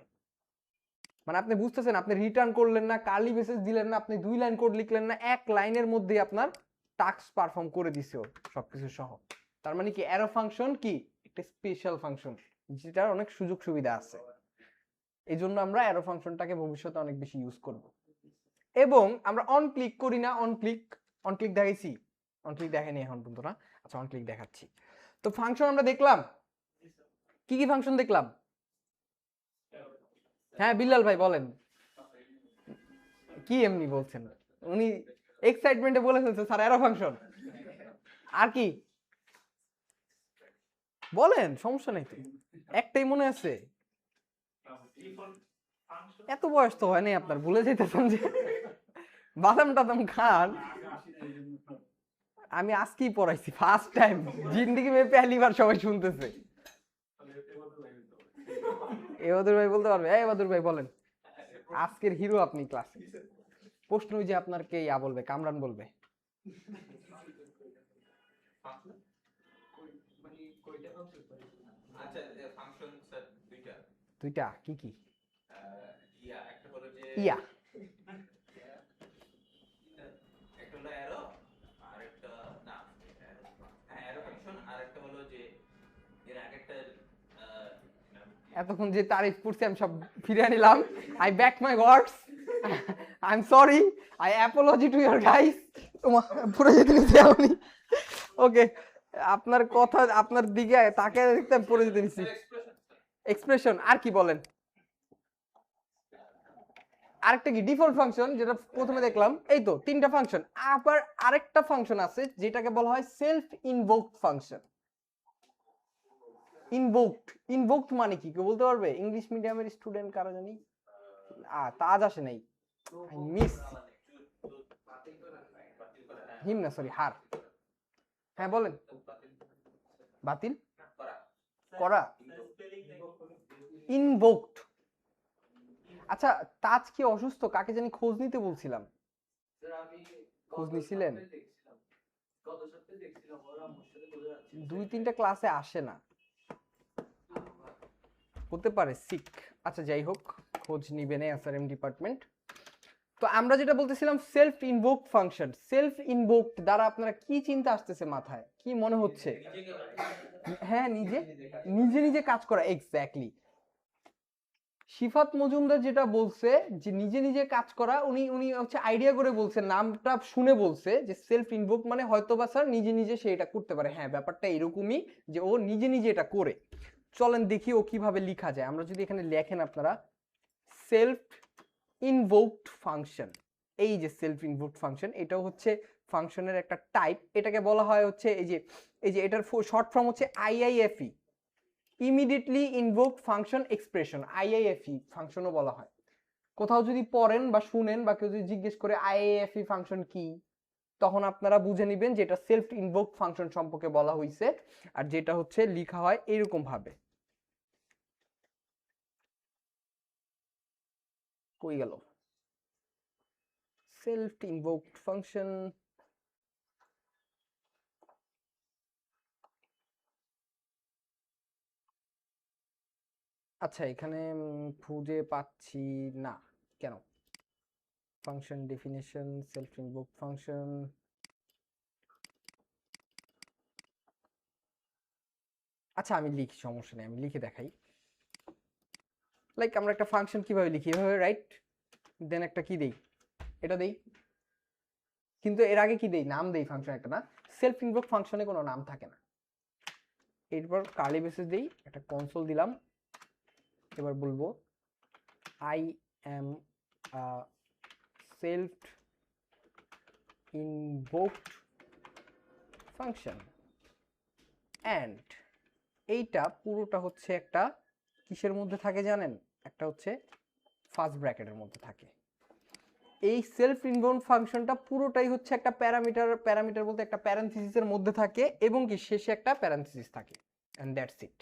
মানে আপনি বুঝতেছেন, আপনি রিটার্ন করলেন না, কার্লি বেসিস দিলেন না, আপনি 2 লাইন কোড লিখলেন না, এক লাইনের মধ্যে আপনার টাস্ক পারফর্ম করে দিছে সবকিছু সহ। তার মানে কি অ্যারো ফাংশন কি একটা স্পেশাল ফাংশন, যেটার অনেক সুযোগ সুবিধা আছে। এই জন্য আমরা অ্যারো ফাংশনটাকে ভবিষ্যতে অনেক বেশি ইউজ করব। এবং আমরা অন ক্লিক করি না, অন ক্লিক দেখাইছি, অন ক্লিক দেখাইনি এখন পর্যন্ত না। আচ্ছা অন ক্লিক দেখাচ্ছি। তো ফাংশন আমরা দেখলাম, কি কি ফাংশন দেখলাম? হ্যাঁ বিল্লাল ভাই বলেন। কি এমনি বলছেন? উনি এক্সাইটমেন্টে বলে ফেলছে স্যার অ্যারো ফাংশন। আর কি বলেন, সমস্যা নেই তো, একটাই মনে আছে। এত বয়স তো হয়নি আপনার, ভুলে যাইতেছেন যে বাদাম টাদাম খান। আমি আজকেই পড়াইছি, ফার্স্ট টাইম জিন্দেগি মে পহলি বার সবাই শুনতেছে। এবাদুর ভাই বলতে পারবে? এবাদুর ভাই বলেন, আজকের হিরো আপনি ক্লাসে। প্রশ্ন যে আপনার কে ইয়া বলবে, কামরান বলবে। আচ্ছা ফাংশন স্যার দুইটা। দুইটা কি কি? ইয়া একটা হলো যে ইয়া একটা হলো অ্যারো আর একটা না হ্যাঁ অ্যারো ফাংশন, আর একটা হলো যে এর আগেরটা এতক্ষণ যে তারিফ করছি আমি সব ফিরে নিলাম। I back my words, I am sorry, I Apology to your guys. পুরো যেতে নিছি আমি। ওকে, আপনার কথা, আপনার দিকে তাকে দেখতে আমি পড়ে যেতে নিছি। এক্সপ্রেশন, আর কি বলেন? আরেকটা কি ডিফল্ট ফাংশন, যেটা প্রথমে দেখলাম। এই তো 3টা ফাংশন। আবার আরেকটা ফাংশন আছে যেটাকে বলা হয় সেলফ ইনভোকড ফাংশন। ইনভোকড মানে কি কেউ বলতে পারবে? ইংলিশ মিডিয়ামের স্টুডেন্ট কারা জানি? তাজ আসে নাই, আই মিস হিম না, সরি, হার। হ্যাঁ বলেন। বাতিল করা, ইনভোকড। আচ্ছা, তাজ কি অসুস্থ? কাকে জানি খোঁজ নিতে বলছিলাম। খোঁজ নিছিলেন? 2-3টা ক্লাসে আসে না, হতে পারে সিক। আচ্ছা যাই হোক, খোঁজ নিবেন এসআরএম ডিপার্টমেন্ট। তো আমরা যেটা বলতেছিলাম self invoke function. Self invoked দ্বারা আপনারা কি চিন্তা আসতেছে মাথায়, কি মনে হচ্ছে? হ্যাঁ, নিজে নিজে নিজে কাজ করা, এক্স্যাক্টলি। শিফাত মজুমদার যেটা বলছে যে নিজে নিজে কাজ করা, উনি উনি হচ্ছে আইডিয়া করে বলছে, নামটা শুনে বলছে যে সেলফ ইনভোক মানে হয়তো বা স্যার নিজে নিজে সে এটা করতে পারে। হ্যাঁ, ব্যাপারটা এরকমই যে ও নিজে নিজে এটা করে। চলেন দেখি ও কিভাবে লেখা যায়। আমরা যদি এখানে লেখেন আপনারা সেলফ ইনভোকড ফাংশন, এই যে সেলফ ইনভোকড ফাংশন, এটাও হচ্ছে ফাংশনের একটা টাইপ। এটাকে বলা হয় হচ্ছে এই যে এটার শর্ট ফর্ম হচ্ছে আইআইএফই, ইমিডিয়েটলি ইনভোকড ফাংশন এক্সপ্রেশন। আইআইএফই ফাংশনও বলা হয়। কোথাও যদি পড়েন বা শুনেন বা কেউ যদি জিজ্ঞেস করে আইআইএফই ফাংশন কি, তখন আপনারা বুঝে নেবেন যে এটা সেলফ ইনভোকড ফাংশন সম্পর্কে বলা হয়েছে। আর যেটা হচ্ছে লেখা হয় এরকম ভাবে, কই গেল সেলফ ইনভোকড ফাংশন। আচ্ছা, এখানে খুঁজে পাচ্ছি না কেন। Function definition, self invoked function. আচ্ছা আমি লিখি, সমস্যা নেই, আমি লিখে দেখাই। লাইক আমরা একটা ফাংশন কিভাবে লিখি, এভাবে রাইট, দেন একটা কি দেই, এটা দেই, কিন্তু এর আগে কি দেই, নাম দেই ফাংশন একটা, না? সেলফ ইনভোক ফাংশনে কোনো নাম থাকে না। এরপর কার্লি ব্রেসেস দেই, একটা কনসোল দিলাম। এবার বলবো I am self invoked function and এইটা পুরোটা হচ্ছে একটা কিসের মধ্যে থাকে জানেন? একটা হচ্ছে ফার্স্ট ব্র্যাকেটের মধ্যে থাকে। এই সেলফ ইনভোকড ফাংশনটা পুরোটাই হচ্ছে একটা প্যারামিটার বলতে একটা প্যারেনথিসিসের মধ্যে থাকে, এবং কি শেষে একটা প্যারেনথিসিস থাকে, এন্ড দ্যাটস ইট।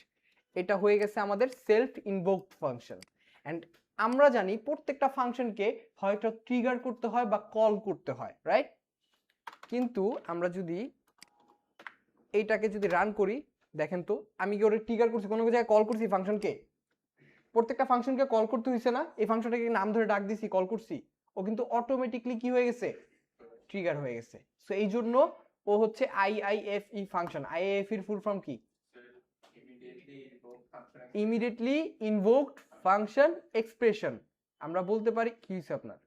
এটা হয়ে গেছে আমাদের সেলফ ইনভোকড ফাংশন। এন্ড আমরা জানি প্রত্যেকটা ফাংশনকে হয়তো ট্রিগার করতে হয় বা কল করতে হয়, রাইট? কিন্তু আমরা যদি এইটাকে যদি রান করি, দেখেন তো আমি কি ওরে ট্রিগার করছি, কোনো জায়গায় কল করছি ফাংশনকে? প্রত্যেকটা ফাংশনকে কল করতে হয়েছে না? এই ফাংশনটাকে নাম ধরে ডাক দিছি, কল করছি, ও কিন্তু অটোমেটিকলি কি হয়ে গেছে, ট্রিগার হয়ে গেছে। সো এই জন্য ও হচ্ছে আইআইএফই ফাংশন। আইআইএফ এর ফুল ফর্ম কি? Immediately invoked function expression. আমরা বলতে পারি কি হইছে আপনার?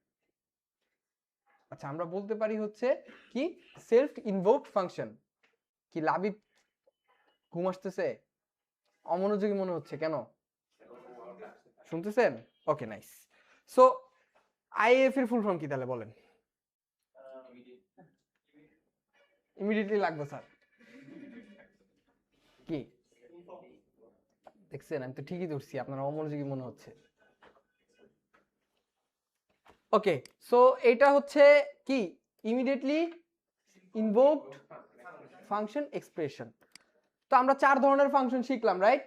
আচ্ছা, আমরা বলতে পারি হচ্ছে কি সেলফ ইনভোকড ফাংশন। কি লাবিব ঘুম আসতেছে? অমনোযোগী মনে হচ্ছে কেন? শুনতেছেন? ওকে, নাইস। সো আইএফ এর ফুল ফর্ম কি তাহলে বলেন? ইমিডিয়েটলি লাগবে স্যার। কি দেখছেন, আমি তো ঠিকই ধরছি, আপনার অমনোযোগী মনে হচ্ছে। ওকে, সো এটা হচ্ছে কি ইমিডিয়েটলি ইনভোকড ফাংশন এক্সপ্রেশন। তো আমরা 4 ধরনের ফাংশন শিখলাম, রাইট?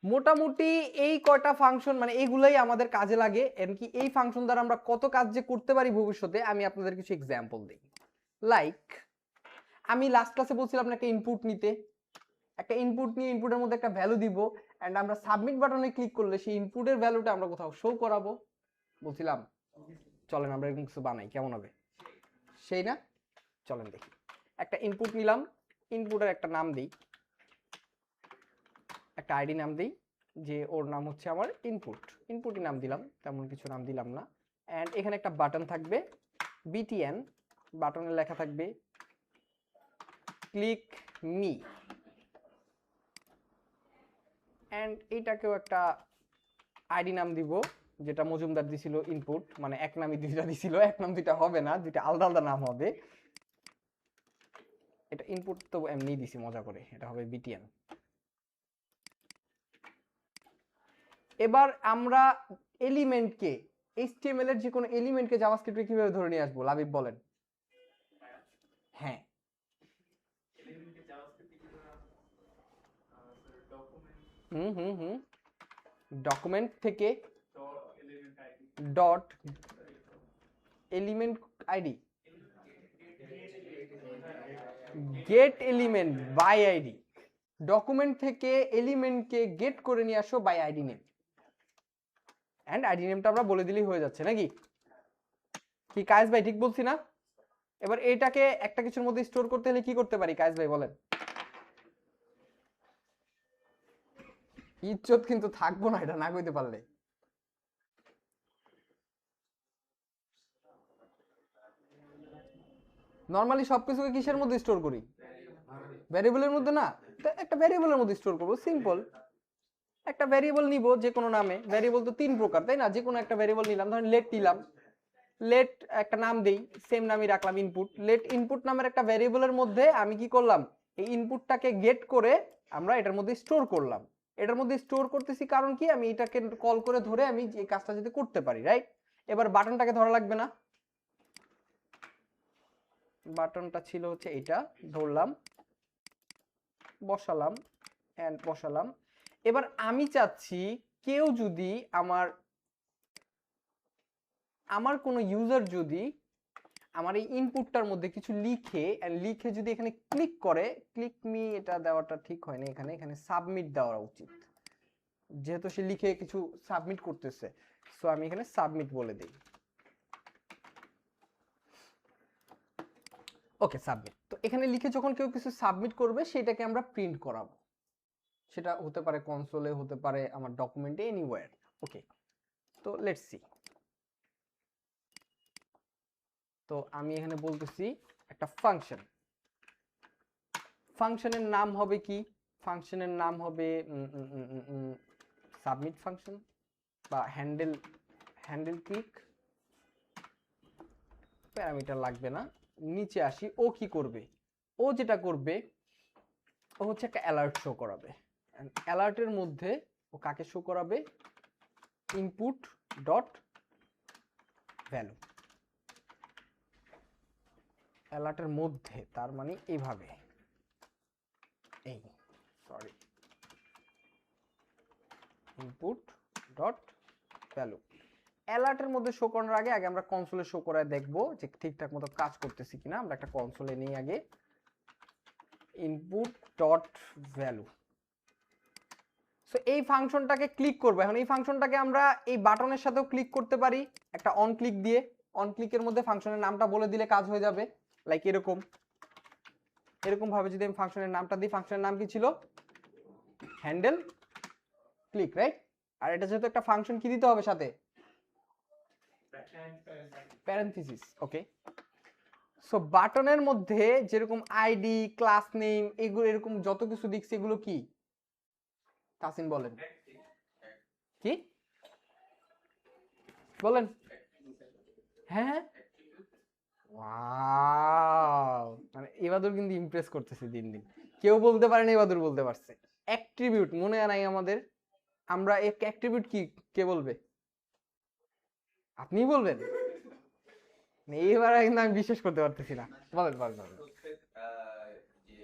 মোটামুটি এই কয়টা ফাংশন মানে এগুলাই আমাদের কাজে লাগে। এমনকি এই ফাংশন দ্বারা আমরা কত কাজ যে করতে পারি ভবিষ্যতে, আমি আপনাদের কিছু এক্সাম্পল দিই। লাইক আমি লাস্ট ক্লাসে বলছিলাম একটা ইনপুট নিতে, একটা ইনপুট নিয়ে ইনপুটের মধ্যে একটা ভ্যালু দিব, এন্ড আমরা সাবমিট বাটনে ক্লিক করলে সেই ইনপুটের ভ্যালুটা আমরা কোথাও শো করাবো, বলছিলাম। চলেন আমরা এরকম কিছু বানাই, কেমন হবে? সেই না? চলেন দেখি। একটা ইনপুট নিলাম, ইনপুটের একটা নাম দিই, একটা আইডি নাম দিই, যে ওর নাম হচ্ছে আমার ইনপুট। ইনপুটই নাম দিলাম, তেমন কিছু নাম দিলাম না। এন্ড এখানে একটা বাটন থাকবে বিটিএন, বাটনে লেখা থাকবে ক্লিক মি, এন্ড এইটাকেও একটা আইডি নাম দিব, যেটা মজুমদার দিছিল ইনপুট, মানে এক নামই দুইটা দিছিল, এক নাম দুইটা হবে না, দুইটা আলাদা আলাদা নাম হবে। এটা ইনপুট তো এমনি দিছি মজা করে, এটা হবে বিটিএন। এবার আমরা এলিমেন্টকে HTML এর যে কোনো এলিমেন্টকে জাভাস্ক্রিপ্টে কিভাবে ধরে নিয়ে আসবো লাবিব বলেন। হ্যাঁ ডকুমেন্ট থেকে dot element ID get element by ID, document থেকে এলিমেন্টকে গেট করে নিয়ে আসো by ID name, and ID নেমটা আমরা বলে দিলেই হয়ে যাচ্ছে নাকি? কি কায়েস ভাই ঠিক বলছি না? এবার এটাকে একটা কিছুর মধ্যে স্টোর করতে হলে কি করতে পারি কায়েস ভাই বলেন? ইজ্জত কিন্তু থাকবো না এটা না কইতে পারলে। নরমালি সবকিছুকে কিসের মধ্যে স্টোর করি? ভ্যারিয়েবলের মধ্যে না, তো একটা ভ্যারিয়েবলের মধ্যে স্টোর করব, সিম্পল। একটা ভ্যারিয়েবল নিব যে কোনো নামে, ভ্যারিয়েবল তো তিন প্রকার তাই না? যে কোনো একটা ভ্যারিয়েবল নিলাম, ধরেন লেট নিলাম, লেট একটা নাম দেই, সেম নামই রাখলাম ইনপুট। লেট ইনপুট নামের একটা ভ্যারিয়েবলের মধ্যে আমি কি করলাম, এই ইনপুটটাকে গেট করে আমরা এটার মধ্যে স্টোর করলাম। এটার মধ্যে স্টোর করতেছি কারণ কি, আমি এটাকে কল করে ধরে আমি এই কাজটা যদি করতে পারি, রাইট? এবার বাটনটাকে ধরা লাগবে না, বাটনটা ছিল হচ্ছে এটা, ধরলাম, বসালাম এন্ড বসালাম। এবার আমি চাচ্ছি কেউ যদি আমার কোনো ইউজার যদি আমার এই ইনপুটটার মধ্যে কিছু লিখে যদি এখানে ক্লিক করে, ক্লিক মি এটা দেওয়াটা ঠিক হয় না, এখানে সাবমিট দেওয়া উচিত, যেহেতু সে লিখে কিছু সাবমিট করতেছে। সো আমি এখানে সাবমিট বলে দিই। ওকে সাবমিট। তো এখানে লিখে যখন কেউ কিছু সাবমিট করবে সেটাকে আমরা প্রিন্ট করাবো, সেটা হতে পারে কনসোলে, হতে পারে আমার ডকুমেন্টে, এনিওয়্যার। ওকে, তো লেটস সি। তো আমি এখানে বলতেছি একটা ফাংশন, ফাংশনের নাম হবে কি, ফাংশনের নাম হবে সাবমিট ফাংশন বা হ্যান্ডেল ক্লিক। প্যারামিটার লাগবে না, নিচে আসি। ও কি করবে, ও যেটা করবে ও হচ্ছে একটা অ্যালার্ট শো করাবে। অ্যালার্টের মধ্যে ও কাকে শো করাবে, ইনপুট ডট ভ্যালু। অ্যালার্টের মধ্যে তার মানে এইভাবে, এই সরি, ইনপুট ডট ভ্যালু। অ্যালার্টের মধ্যে শো করানোর আগে আমরা কনসোলে শো করায় দেখবো যে ঠিকঠাক মতো কাজ করতেছি কিনা। আমরা একটা কনসোলে নিই আগে, ইনপুট ডট ভ্যালু। সো এই ফাংশনটাকে ক্লিক করবো। এখন এই ফাংশনটাকে আমরা এই বাটনের সাথেও ক্লিক করতে পারি একটা অন ক্লিক দিয়ে। অন ক্লিকের মধ্যে ফাংশনের নামটা বলে দিলে কাজ হয়ে যাবে, লাইক এরকম ভাবে যদি আমি ফাংশনের নামটা দিই, ফাংশনের নাম কি ছিল, হ্যান্ডেল ক্লিক, রাইট? আর এটা যেহেতু একটা ফাংশন, কি দিতে হবে সাথে, প্যারেনথেসিস। ওকে, সো বাটনের মধ্যে যেরকম আইডি, ক্লাস নেম, এগুলো এরকম যত কিছু দিচ্ছি এগুলো কি তাসিন বলেন, কি বলেন? হ্যাঁ, ওয়াও, মানে এবাদুর কিন্তু ইমপ্রেস করতেছে দিন দিন। কেউ বলতে পারে না, এবাদুর বলতে পারছে। অ্যাট্রিবিউট মনে নাই আমাদের, আমরা এক অ্যাট্রিবিউট কি, কে বলবে? আপনিই বলবেন। এইবার কিন্তু আমি বিশ্বাস করতে পারতেছি না, বলেন বলেন বলেন। যে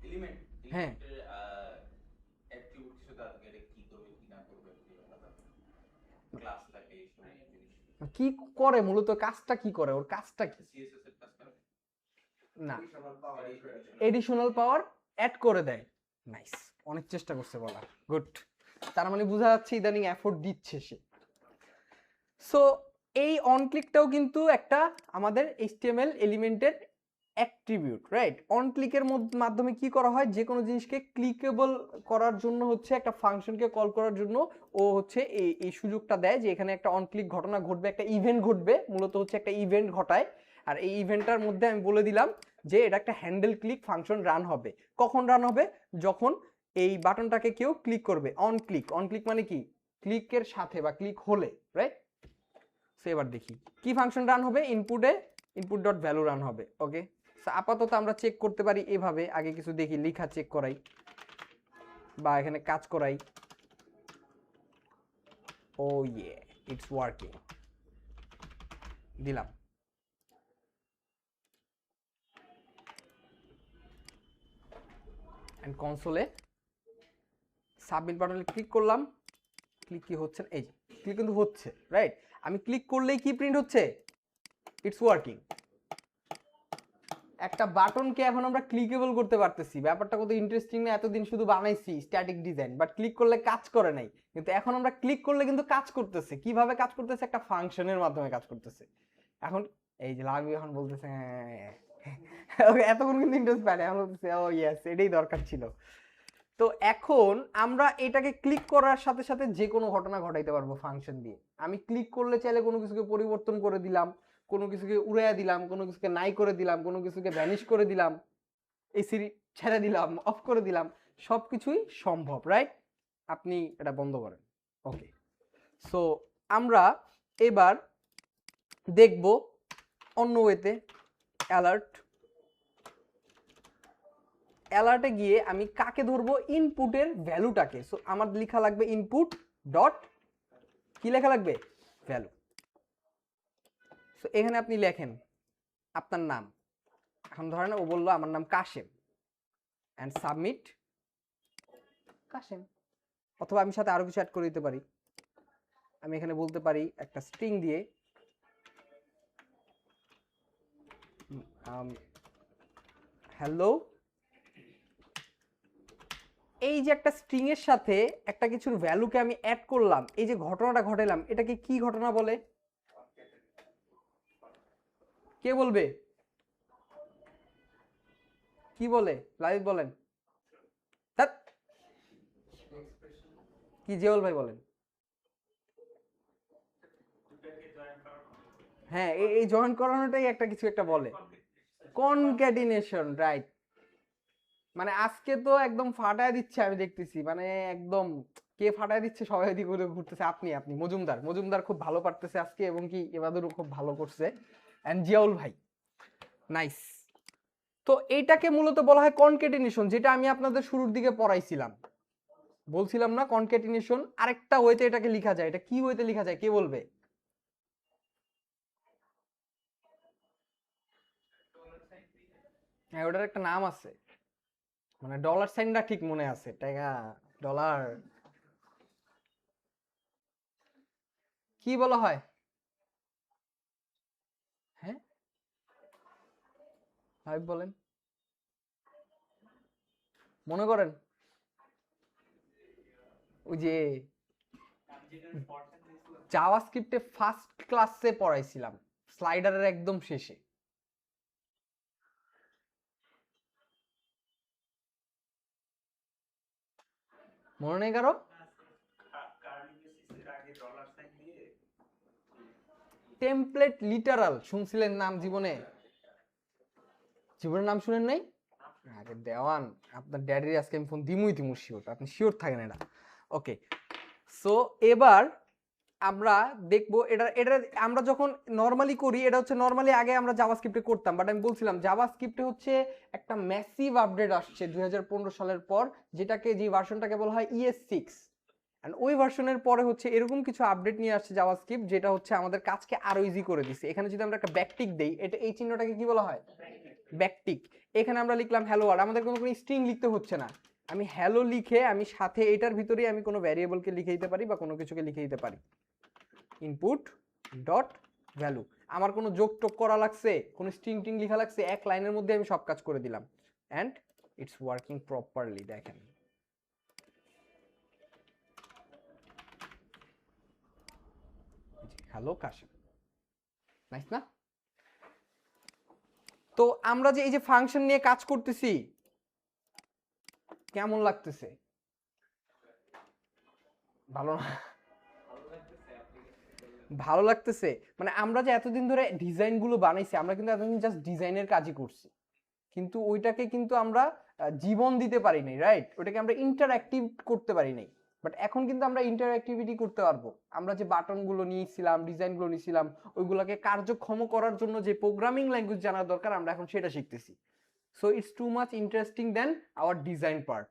এলিমেন্ট, হ্যাঁ, অ্যাট্রিবিউট কিছু থাকে, এটা কি করবে কি না করবে, ক্লাস থাকে, এই সব জিনিস কি করে মূলত, কাজটা কি করে, ওর কাজটা কি? সিএসএস এর কাজ করে না, এডিশনাল পাওয়ার অ্যাড করে দেয়। নাইস, অনেক চেষ্টা করছে বলা, গুড। তার মানে বোঝা যাচ্ছে ইদানিং এফোর্ট দিচ্ছে সে। সো এই অন ক্লিকটাও কিন্তু একটা আমাদের HTML এলিমেন্টের অ্যাট্রিবিউট, রাইট? অন ক্লিকের মাধ্যমে কি করা হয়, যে কোনো জিনিসকে ক্লিকেবল করার জন্য হচ্ছে একটা ফাংশনকে কল করার জন্য ও হচ্ছে এই সুযোগটা দেয় যে এখানে একটা অন ক্লিক ঘটনা ঘটবে, একটা ইভেন্ট ঘটবে, মূলত হচ্ছে একটা ইভেন্ট ঘটায়। আর এই ইভেন্টটার মধ্যে আমি বলে দিলাম যে এটা একটা হ্যান্ডেল ক্লিক ফাংশন রান হবে। কখন রান হবে, যখন এই বাটনটাকে কেউ ক্লিক করবে। অন ক্লিক মানে কি, ক্লিকের সাথে বা ক্লিক হলে, রাইট? সো এবার দেখি কি ফাংশন রান হবে, ইনপুট ডট ভ্যালু রান হবে। ওকে, সো আপাতত আমরা চেক করতে পারি এভাবে, আগে কিছু দেখি, লেখা চেক করাই বা এখানে কাজ করাই। ও ইয়ে, ইটস ওয়ার্কিং দিলাম। এন্ড কনসোলে সাবমিট বাটনে ক্লিক করলাম। ক্লিক কি হচ্ছে, এই যে ক্লিক কিন্তু হচ্ছে, রাইট? আমি ক্লিক করলেই কি প্রিন্ট হচ্ছে? It's working. একটা বাটনকে এখন আমরা ক্লিকেবল করতে পারতেছি। ব্যাপারটা কত ইন্টারেস্টিং না? এতদিন শুধু বানাইছি স্ট্যাটিক ডিজাইন, বাট ক্লিক করলে কাজ করে নাই, কিন্তু এখন আমরা ক্লিক করলে কিন্তু কাজ করতেছে। কিভাবে কাজ করতেছে? একটা ফাংশনের মাধ্যমে কাজ করতেছে। এখন এই যে লাভ এখন বলতেছে এতক্ষণ কিন্তু ইন্টারেস্ট পায় না, এখন বলতেছে ও ইয়েস, এটাই দরকার ছিল। তো এখন আমরা এটাকে ক্লিক করার সাথে সাথে যে কোনো ঘটনা ঘটাইতে পারবো ফাংশন দিয়ে। আমি ক্লিক করলে চাইলে কোনো কিছুকে পরিবর্তন করে দিলাম, কোনো কিছুকে উড়াইয়া দিলাম, কোনো কিছুকে নাই করে দিলাম, কোনো কিছুকে ভ্যানিশ করে দিলাম, এসি ছেড়ে দিলাম, অফ করে দিলাম, সবকিছুই সম্ভব, রাইট? আপনি এটা বন্ধ করেন। ওকে, সো আমরা এবার দেখব অন্য ওয়েতে। অ্যালার্ট, অ্যালার্টে গিয়ে আমি কাকে ধরবো? ইনপুটের ভ্যালুটাকে। সো আমার লেখা লাগবে ইনপুট ডট, কি লেখা লাগবে? ভ্যালু। সো এখানে আপনি লেখেন আপনার নাম। এখন ধরেন ও বললো আমার নাম কাশেম, অ্যান্ড সাবমিট কাশেম। অথবা আমি সাথে আরো কিছু অ্যাড করে দিতে পারি। আমি এখানে বলতে পারি একটা স্ট্রিং দিয়ে হ্যালো। এই যে একটা স্ট্রিং এর সাথে একটা কিছুর ভ্যালুকে আমি অ্যাড করলাম, এই যে ঘটনাটা ঘটালাম, এটাকে কি ঘটনা বলে? কে বলবে? কি বলে? লাইভ বলেন। কি জিয়াউল ভাই বলেন। হ্যাঁ, এই জয়েন করানোটাই একটা কিছু একটা বলে, কনক্যাটিনেশন, রাইট? মানে আজকে তো একদম ফাটায় দিচ্ছে, আমি দেখতেছি, মানে একদম কে ফাটায় দিচ্ছে, সবাই এদিকে ওদিকে ঘুরতেছে। আপনি মজুমদার খুব ভালো পারতেছে আজকে, এবং কি এবাদেরও খুব ভালো করছে, এন্ড জিয়াউল ভাই নাইস। তো এইটাকে মূলত বলা হয় কনক্যাটিনেশন, যেটা আমি আপনাদের শুরুর দিকে পড়াইছিলাম, বলছিলাম না কনক্যাটিনেশন। আরেকটা ওয়েতে এটাকে লেখা যায়, এটা কি ওয়েতে লেখা যায় কে বলবে? হ্যাঁ, ওটার একটা নাম আছে, মানে ডলার সাইনটা ঠিক মনে আছে, টাকা ডলার কি বলা হয়? হ্যাঁ ভাই বলেন, মনে করেন ওই যে জাভাস্ক্রিপ্টে ফার্স্ট ক্লাসে পড়াইছিলাম, স্লাইডারের একদম শেষে। মনে নেই কারো? টেমপ্লেট লিটারাল শুনছিলেন নাম জীবনে? জীবনের নাম শুনেন নাই? আরে দেওয়ান, আপনার ড্যাডির আজকে আমি ফোন দিমুই শিওর, আপনি শিওর থাকেন এটা। ওকে, সো এবার আমরা দেখবো এটা এটা আমরা যখন নরমালি করি, এটা হচ্ছে নরমালি আগে আমরা জাভাস্ক্রিপ্টে করতাম, বাট আমি বলছিলাম জাভাস্ক্রিপ্টে হচ্ছে একটা ম্যাসিভ আপডেট আসছে 2015 সালের পর, যেটাকে যে ভার্সনটাকে বলা হয় ES6। এন্ড ওই ভার্সনের পরে হচ্ছে এরকম কিছু আপডেট নিয়ে আসছে জাভাস্ক্রিপ্ট, যেটা হচ্ছে আমাদের কাজকে আরো ইজি করে দিচ্ছে। এখানে যদি আমরা একটা ব্যাকটিক দেই, এটা এই চিহ্নটাকে কি বলা হয়? ব্যাকটিক। এখানে আমরা লিখলাম হ্যালো ওয়ার্ল্ড, আমাদের কোনো স্ট্রিং লিখতে হচ্ছে না। আমি হ্যালো লিখে আমি সাথে এটার ভিতরেই আমি কোনো ভ্যারিয়েবলকে লিখে দিতে পারি বা কোনো কিছুকে লিখে দিতে পারি। ইনপুট ডট ভ্যালু, আমার কোনো যোগ টোগ করা লাগছে, কোনো স্ট্রিং টিং লেখা লাগছে, এক লাইনের মধ্যে আমি সব কাজ করে দিলাম, অ্যান্ড ইটস ওয়ার্কিং প্রপারলি। দেখেন হ্যালো কাশেম, নাইস না? তো আমরা যে এই যে ফাংশন নিয়ে কাজ করতেছি, কেমন লাগতেছে? ভালো না? ভালো লাগতেছে, মানে আমরা যে এতদিন ধরে ডিজাইন গুলো বানাইছি, আমরা কিন্তু এতদিন জাস্ট ডিজাইনের কাজই করছি, কিন্তু ওইটাকে কিন্তু আমরা জীবন দিতে পারি নাই, রাইট? ওটাকে আমরা ইন্টারঅ্যাক্টিভ করতে পারি নাই। বাট এখন কিন্তু আমরা ইন্টারঅ্যাক্টিভিটি করতে পারবো। আমরা যে বাটনগুলো নিয়েছিলাম, ডিজাইনগুলো নিয়েছিলাম, ওইগুলোকে কার্যক্ষম করার জন্য যে প্রোগ্রামিং ল্যাঙ্গুয়েজ জানার দরকার, আমরা এখন সেটা শিখতেছি। So it's too much interesting than our design part,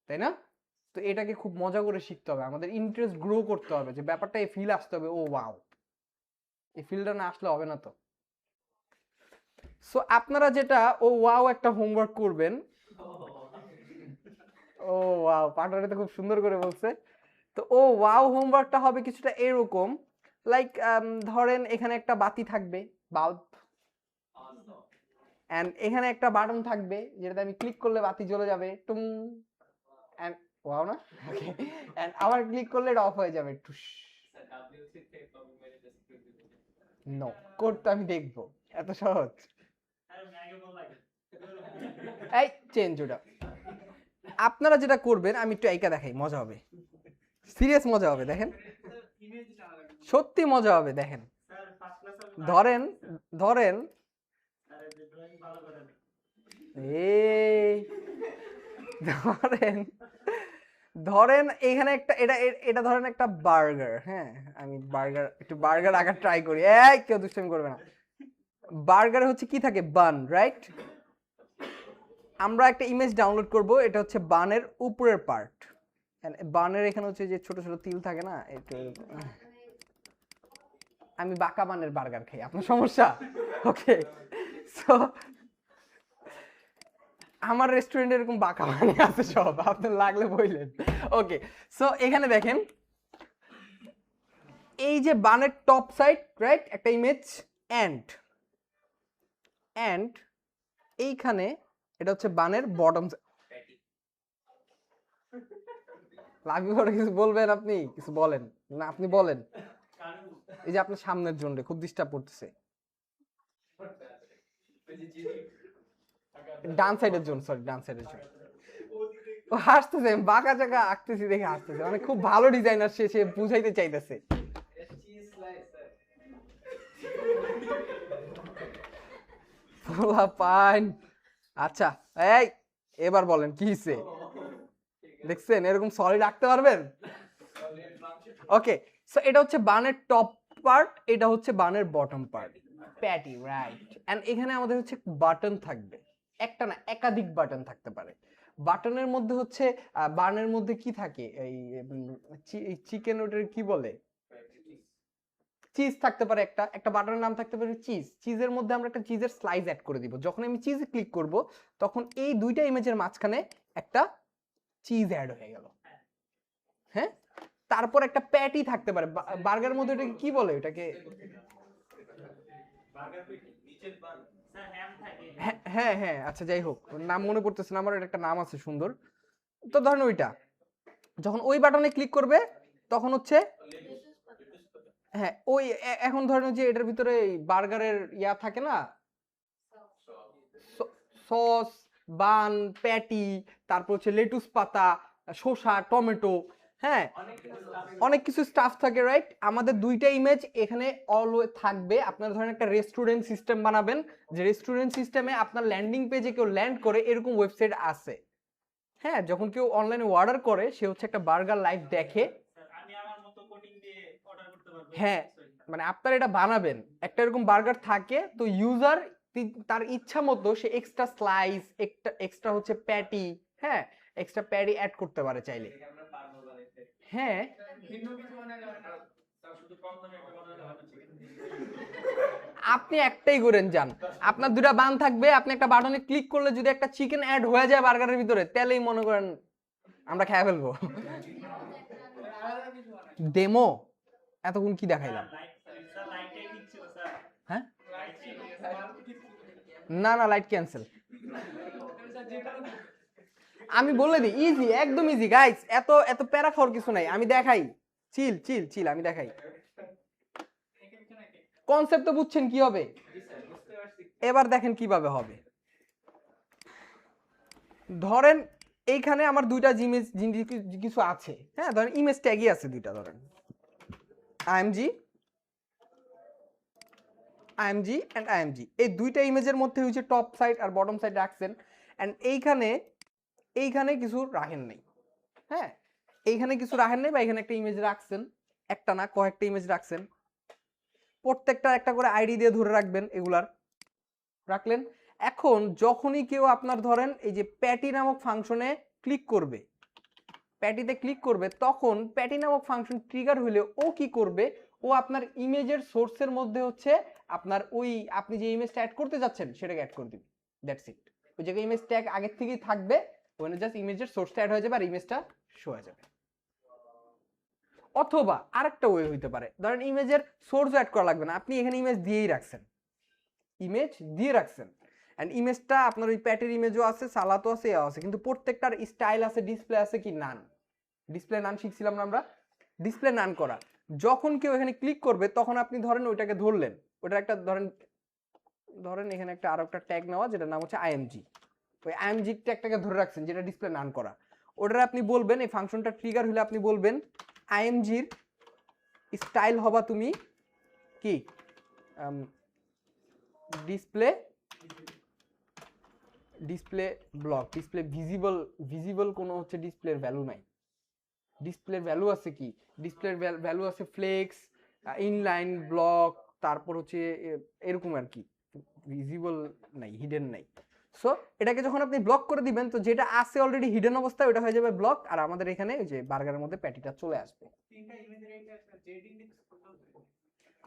তাই না? তো এটাকে খুব মজা করে শিখতে হবে, আমাদের ইন্টারেস্ট গ্রো করতে হবে, যে ব্যাপারটা এই ফিল আসতে হবে, ও ওয়াও, এই ফিলটা না আসলে হবে না তো। সো আপনারা যেটা ও ওয়াও একটা হোমওয়ার্ক করবেন, ও ওয়াও পার্টনারে তো খুব সুন্দর করে বলছে। তো ও ওয়াও হোমওয়ার্কটা হবে কিছুটা এরকম, লাইক ধরেন এখানে একটা বাতি থাকবে, বাল্ব, এন্ড এখানে একটা বাটন থাকবে যেটাতে আমি ক্লিক করলে বাতি জ্বলে যাবে, টুং, এন্ড ওয়াও না, ওকে, এন্ড আবার ক্লিক করলে এটা অফ হয়ে যাবে, টুস। নো, কোডটা আমি দেখবো, এত সহজ। এই চেঞ্জ ওটা। আপনারা যেটা করবেন, আমি একটু এইটা দেখাই, মজা হবে, সিরিয়াস মজা হবে, দেখেন সত্যি মজা হবে, দেখেন। ধরেন ধরেন এই ধরেন ধরেন এখানে একটা এটা এটা ধরেন একটা বার্গার, হ্যাঁ আমি বার্গার একটু বার্গার আকার ট্রাই করি, এই কেউ দুষ্টামি করবে না। বার্গারে হচ্ছে কি থাকে, বান, রাইট? আমরা একটা ইমেজ ডাউনলোড করব, এটা হচ্ছে বানের উপরের পার্ট, বানের এখানে হচ্ছে যে ছোট ছোট তিল থাকে না, একটু আমি বাঁকা বানের বার্গার খাই, আপনার সমস্যা? ওকে, সো আমার রেস্টুরেন্টে এরকম বাঁকা বানি আছে সব, আপনার লাগলে বললেন। ওকে, সো এখানে দেখেন এই যে বানের টপ সাইড, রাইট, একটা ইমেজ, এন্ড এইখানে এটা হচ্ছে বানের বটম। লাভি বড় কিছু বলবেন আপনি, কিছু বলেন না, আপনি বলেন। এই যে আপনার সামনের জন্য খুব ডিস্টার্ব করতেছে, ডান সাইডের জন্য, সরি ডান সাইডের জন্য। ও হাসতেছে, বাঁকা চাকা আঁকতেছি দেখে হাসতেছে, মানে খুব ভালো ডিজাইনার, সে বুঝাইতে চাইতেছে। পাইন, আচ্ছা, এই এবার বলেন কি হইছে, দেখছেন এরকম সলিড আঁকতে পারবেন? ওকে, সো এটা হচ্ছে বানের টপ পার্ট, এটা হচ্ছে বানের bottom part, patty, right. And এখানে আমাদের হচ্ছে বাটন থাকবে, একটা না একাধিক বাটন থাকতে পারে। বাটনের মধ্যে হচ্ছে বানের মধ্যে কি থাকে, এই চিকেন, ওটার কি বলে, চিজ থাকতে পারে, একটা বাটনের নাম থাকতে পারে চিজ। চিজের মধ্যে আমরা একটা চিজের স্লাইস অ্যাড করে দিব, যখন আমি চিজে ক্লিক করব তখন এই দুইটা ইমেজের মাঝখানে একটা চিজ অ্যাড হয়ে গেল, হ্যাঁ। তারপর একটা প্যাটি থাকতে পারে, বার্গারের মধ্যে এটাকে কি বলে, এটাকে হ্যাঁ হ্যাঁ, আচ্ছা যাই হোক, নাম মনে পড়তেছে না আমার, এটা একটা নাম আছে সুন্দর। তো ধরেন ওইটা, যখন ওই বাটনে ক্লিক করবে তখন হচ্ছে, হ্যাঁ ওই এখন ধরেন যে এটার ভিতরে বার্গারের ইয়া থাকে না, সস, বান, প্যাটি, তারপর হচ্ছে লেটুস পাতা, শসা, টমেটো, হ্যাঁ অনেক কিছু স্টাফ থাকে, রাইট। আমাদের দুইটা ইমেজ এখানে অলওয়েজ থাকবে। আপনারা ধরেন একটা রেস্টুরেন্ট সিস্টেম বানাবেন, যে রেস্টুরেন্ট সিস্টেমে আপনার ল্যান্ডিং পেজে কেউ ল্যান্ড করে, এরকম ওয়েবসাইট আছে, হ্যাঁ। যখন কেউ অনলাইনে অর্ডার করে, সে হচ্ছে একটা বার্গার লাইভ দেখে, হ্যাঁ মানে আপনারা এটা বানাবেন, একটা এরকম বার্গার থাকে, তো ইউজার তার ইচ্ছা মতো সে এক্সট্রা স্লাইস, এক্সট্রা হচ্ছে প্যাটি, হ্যাঁ এক্সট্রা প্যাটি অ্যাড করতে পারে চাইলে, হ্যাঁ। আপনি একটাই করেন যান, আপনার দুটা বান থাকবে, আপনি একটা বাটনে ক্লিক করলে যদি একটা চিকেন অ্যাড হয়ে যায় বার্গারের ভিতরে, তাহলেই মনে করেন আমরা খেয়ে ফেলবো। ডেমো এতক্ষণ কি দেখাইলাম, হ্যাঁ না না, লাইট ক্যান্সেল, আমি বলে দিই, ইজি, একদম ইজি গাইস, এত এত প্যারা খাওয়ার কিছু নাই, আমি দেখাই, চিল চিল চিল, আমি দেখাই। কনসেপ্ট তো বুঝছেন কি হবে, এবার দেখেন কিভাবে হবে। ধরেন এইখানে আমার দুইটা জিনিস কিছু আছে, হ্যাঁ ধরেন ইমেজ ট্যাগই আছে দুইটা, ধরেন আইএমজি এন্ড আইএমজি, এই দুইটা ইমেজের মধ্যে হচ্ছে টপ সাইড আর বটম সাইড রাখছেন, এন্ড এইখানে কিছু রাখেন নাই, হ্যাঁ এইখানে কিছু রাখেন নাই, বা এখানে একটা ইমেজ রাখছেন, একটা না কয়েকটা ইমেজ রাখছেন, প্রত্যেকটা একটা করে আইডি দিয়ে ধরে রাখবেন, এগুলার রাখলেন। এখন যখনই কেউ আপনার ধরেন এই যে প্যাটি নামক ফাংশনে ক্লিক করবে, প্যাটিতে ক্লিক করবে তখন প্যাটি নামক ফাংশন ট্রিগার হলে ও কি করবে, ও আপনার ইমেজের সোর্সের মধ্যে হচ্ছে আপনার ওই আপনি যে ইমেজটা অ্যাড করতে যাচ্ছেন সেটাকে অ্যাড করে দিবে। That's it. ওই জায়গায় ইমেজ ট্যাগ আগের থেকেই থাকবে, ওখানে জাস্ট ইমেজের সোর্সটা অ্যাড হয়ে যাবে আর ইমেজটা শো হয়ে যাবে। অথবা আরেকটা ওয়ে হইতে পারে, ধরেন ইমেজের সোর্স অ্যাড করা লাগবে না, আপনি এখানে ইমেজ দিয়েই রাখছেন, ইমেজ দিয়ে রাখছেন এন্ড ইমেজটা আপনার ওই প্যাটের ইমেজও আছে, সালাতো আছে, এও আছে, কিন্তু প্রত্যেকটার স্টাইল আছে, ডিসপ্লে আছে কি নান, ডিসপ্লে নান শিখছিলাম না আমরা, ডিসপ্লে নান করা। যখন কেউ এখানে ক্লিক করবে তখন আপনি ধরেন ওইটাকে ধরলেন, ওটা একটা ধরেন এখানে একটা আরো একটা ট্যাগ নেওয়া যেটার নাম হচ্ছে আইএমজি, ওই আইএমজি ট্যাগটাকে ধরে রাখছেন যেটা ডিসপ্লে নান করা, ওটার আপনি বলবেন এই ফাংশনটা ট্রিগার হলে আপনি বলবেন আইএমজির স্টাইল হবা তুমি কি ডিসপ্লে ব্লক, ডিসপ্লে ভিজিবল কোনো হচ্ছে ডিসপ্লের ভ্যালু নাই, ডিসপ্লের ভ্যালু আছে কি, ডিসপ্লের ভ্যালু আছে ফ্লেক্স, ইনলাইন ব্লক, তারপর হচ্ছে এরকম আর কি, ভিজিবল নাই, হিডেন নাই। সো এটাকে যখন আপনি ব্লক করে দিবেন তো যেটা আছে অলরেডি হিডেন অবস্থায় ওটা হয়ে যাবে ব্লক, আর আমাদের এখানে ওই যে বার্গারের মধ্যে প্যাটিটা চলে আসবে।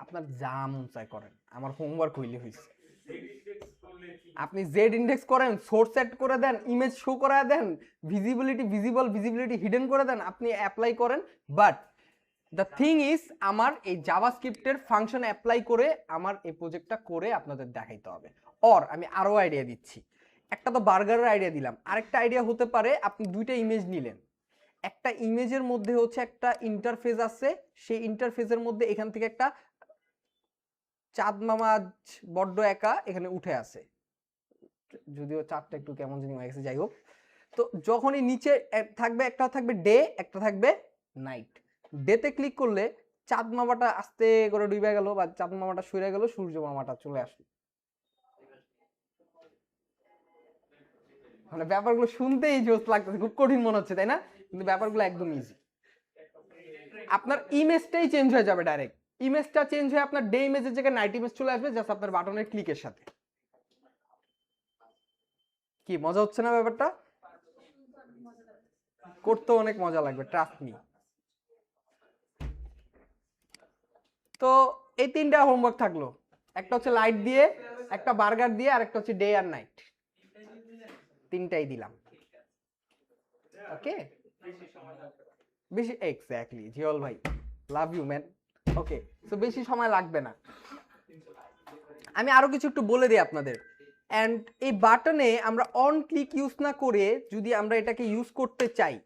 আপনার যা মন চায় করেন, আমার হোমওয়ার্ক হইলে হইছে। আপনি জেড ইন্ডেক্স করেন, সোর্স সেট করে দেন, ইমেজ শো করা দেন, ভিজিবিলিটি হিডেন করে দেন, আপনি অ্যাপ্লাই করেন। বাট দ্য থিং ইজ আমার এই জাভাস্ক্রিপ্টের ফাংশন অ্যাপ্লাই করে আমার এই প্রজেক্টটা করে আপনাদের দেখাইতে হবে। অর আমি আরো আইডিয়া দিচ্ছি, একটা তো বার্গারের আইডিয়া দিলাম, আরেকটা আইডিয়া হতে পারে আপনি দুইটা ইমেজ নিলেন, একটা ইমেজের মধ্যে হচ্ছে একটা ইন্টারফেস আছে, সেই ইন্টারফেসের মধ্যে এখান থেকে একটা চাঁদ মামা বড্ড একা এখানে উঠে আছে, যদিও চাঁদটা একটু কেমন জানি হয়ে গেছে, যাই হোক। তো যখনই নিচে থাকবে, একটা থাকবে ডে, একটা থাকবে নাইট। ডেতে ক্লিক করলে চাঁদ মামাটা আস্তে করে ডুবে গেল বা চাঁদ মামাটা সরে গেল, সূর্য মামাটা চলে আসলো। মানে ব্যাপারগুলো শুনতেই জোস লাগতেছে, খুব কঠিন মনে হচ্ছে তাই না, কিন্তু ব্যাপারগুলো একদম ইজি। আপনার ইমেজটাই চেঞ্জ হয়ে যাবে, ডাইরেক্ট ইমেজটা চেঞ্জ হয়ে আপনার ডে ইমেজের জায়গায় নাইট ইমেজ চলে আসবে জাস্ট আপনার বাটনের ক্লিকের সাথে। কি মজা হচ্ছে না ব্যাপারটা? করতে অনেক মজা লাগবে, ট্রাস্ট মি। তো এই তিনটা হোমওয়ার্ক থাকলো, একটা হচ্ছে লাইট দিয়ে, একটা বার্গার দিয়ে, আর একটা হচ্ছে ডে আর নাইট, তিনটাই দিলাম। ওকে, বেশি এক্স্যাক্টলি জিওল ভাই, love you man. Okay, so বেশি সময় লাগবে না, আমি আরো কিছু একটু বলে দিই আপনাদের। এন্ড এই বাটনে আমরা অন ক্লিক ইউজ না করে যদি আমরা এটাকে ইউজ করতে চাই,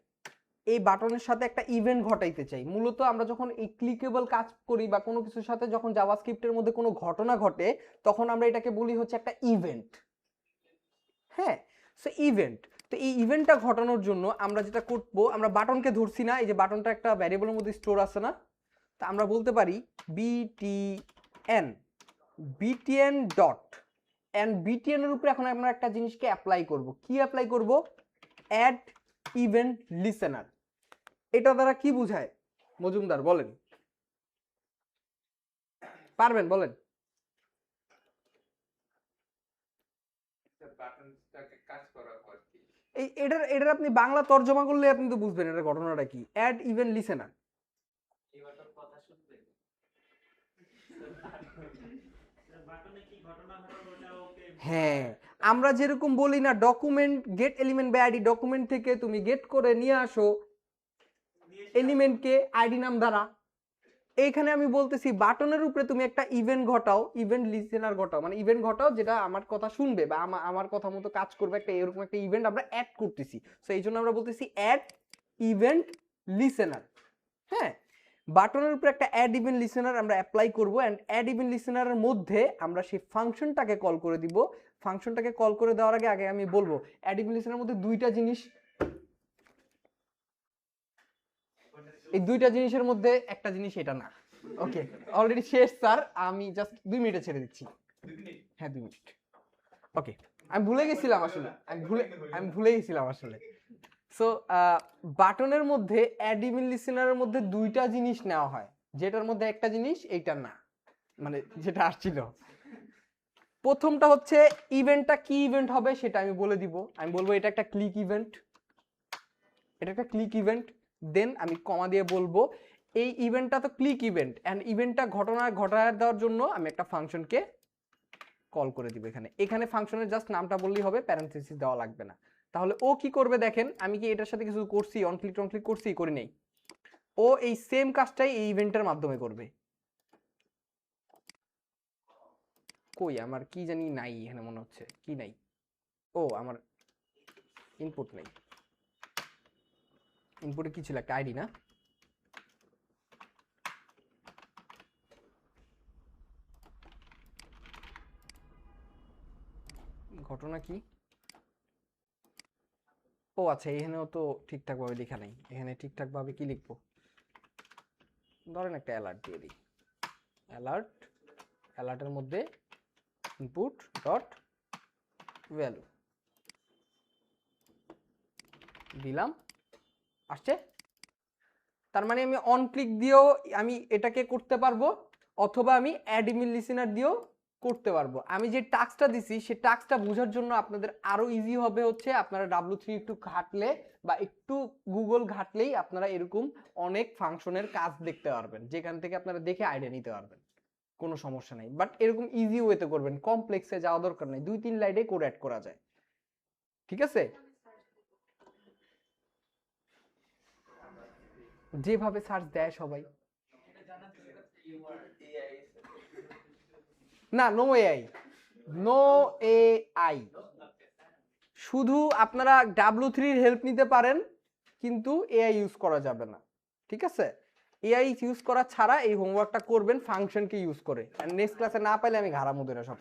এই বাটনের সাথে একটা ইভেন্ট ঘটাইতে চাই, মূলত আমরা যখন এই ক্লিকেবল কাজ করি বা কোনো কিছুর সাথে যখন জাভাস্ক্রিপ্টের মধ্যে কোনো ঘটনা ঘটে তখন আমরা এটাকে বলি হচ্ছে একটা ইভেন্ট। হ্যাঁ, সো ইভেন্ট, তো এই ইভেন্টটা ঘটানোর জন্য আমরা যেটা করব, আমরা বাটনকে ধরছি না, এই যে বাটনটা একটা ভ্যারিয়েবলের মধ্যে স্টোর আছে না, তা আমরা বলতে পারি btn ডট, এন্ড btn এর উপরে এখন আমরা একটা জিনিসকে অ্যাপ্লাই করব। কি অ্যাপ্লাই করব? Add event listener. এটা দ্বারা কি বোঝায় মজুমদার বলেন, পারবেন বলেন? এই এটার আপনি বাংলা তর্জমা করলে আপনি তো বুঝবেন এটার ঘটনাটা কি। অ্যাড ইভেন্ট লিসেনার, হ্যাঁ আমরা যেরকম বলি না document get element by ID, document থেকে তুমি গেট করে নিয়ে আসো এলিমেন্টকে আইডি নাম দ্বারা, এইখানে আমি বলতেছি বাটনের উপরে তুমি একটা ইভেন্ট ঘটাও, ইভেন্ট লিসেনার ঘটাও, মানে ইভেন্ট ঘটাও যেটা আমার কথা শুনবে বা আমার কথা মতো কাজ করবে, একটা এরকম একটা ইভেন্ট আমরা অ্যাড করতেছি। সো এই জন্য আমরা বলতেছি অ্যাড ইভেন্ট লিসেনার। হ্যাঁ, বাটনের উপরে একটা অ্যাড ইভেন্ট লিসেনার আমরা অ্যাপ্লাই করব, এন্ড অ্যাড ইভেন্ট লিসেনারের মধ্যে আমরা সেই ফাংশনটাকে কল করে দিব। ফাংশনটাকে কল করে দেওয়ার আগে আমি বলবো অ্যাড ইভেন্ট লিসেনারের মধ্যে দুইটা জিনিস, এই দুইটা জিনিসের মধ্যে একটা জিনিস এটা না। ওকে, অলরেডি শেষ স্যার, আমি জাস্ট 2 মিনিটে ছেড়ে দিচ্ছি। হ্যাঁ 2 মিনিট। ওকে, আমি ভুলে গেছিলাম আসলে, আমি ভুলে গেছিলাম আসলে। সো বাটনের মধ্যে অ্যাড ইভেন্ট লিসেনারের মধ্যে দুইটা জিনিস নেওয়া হয়, যেটার মধ্যে একটা জিনিস এইটা না, মানে যেটা আসছিল। প্রথমটা হচ্ছে ইভেন্টটা কি ইভেন্ট হবে সেটা আমি বলে দিব। আমি বলবো এটা একটা ক্লিক ইভেন্ট, এটা একটা ক্লিক ইভেন্ট। দেন আমি কমা দিয়ে বলবো এই ইভেন্টটা তো ক্লিক ইভেন্ট, অ্যান্ড ইভেন্টটা ঘটায় দেওয়ার জন্য আমি একটা ফাংশনকে কল করে দিব এখানে। এখানে ফাংশনের জাস্ট নামটা বললেই হবে, প্যারেন্থেসিস দেওয়া লাগবে না। তাহলে ও কি করবে দেখেন, আমি কি এটার সাথে কিছু করছি, অন ক্লিক করছি, করি নাই। ও এই সেম কাজটাই এই ইভেন্টের মাধ্যমে করবে। কই আমার কি জানি নাই এখানে, মনে হচ্ছে কি নাই, ও আমার ইনপুট নাই। ইনপুটে কি ছিল, একটা আইডি না? ঘটনা কি? ও আচ্ছা, এখানেও তো ঠিকঠাক ভাবে লেখা নাই। এখানে ঠিকঠাক ভাবে কি লিখবো, ধরেন একটা অ্যালার্ট দিয়ে দিই। অ্যালার্টের মধ্যে ইনপুট ডট ভ্যালু দিলাম, আসছে। তার মানে আমি অন ক্লিক দিয়েও আমি এটাকে করতে পারবো, অথবা আমি অ্যাড ইমেল লিসেনার দিয়েও করতে পারবো। আমি যে টাস্কটা দিছি সেই টাস্কটা বোঝার জন্য আপনাদের আরো ইজি হবে হচ্ছে আপনারা W3 একটু ঘাটলে বা একটু গুগল ঘাটলেই আপনারা এরকম অনেক ফাংশনের কাজ দেখতে পারবেন, যেখান থেকে আপনারা দেখে আইডিয়া নিতে পারবেন, কোনো সমস্যা নাই। বাট এরকম ইজি ওয়েতে করবেন, কমপ্লেক্সে যাওয়া দরকার নেই, 2-3 লাইনে কোড অ্যাড করা যায়, ঠিক আছে? যেভাবে সার্চ দেয় সবাই। না, নো এআই, শুধু আপনারা W3 এর হেল্প নিতে পারেন, কিন্তু এআই ইউজ করা যাবে না, ঠিক আছে? এআই ইউজ করা ছাড়া এই হোমওয়ার্কটা করবেন ফাংশনকে ইউজ করে। নেক্সট ক্লাসে না পাইলে আমি ঘাড়া মুদেরা সব।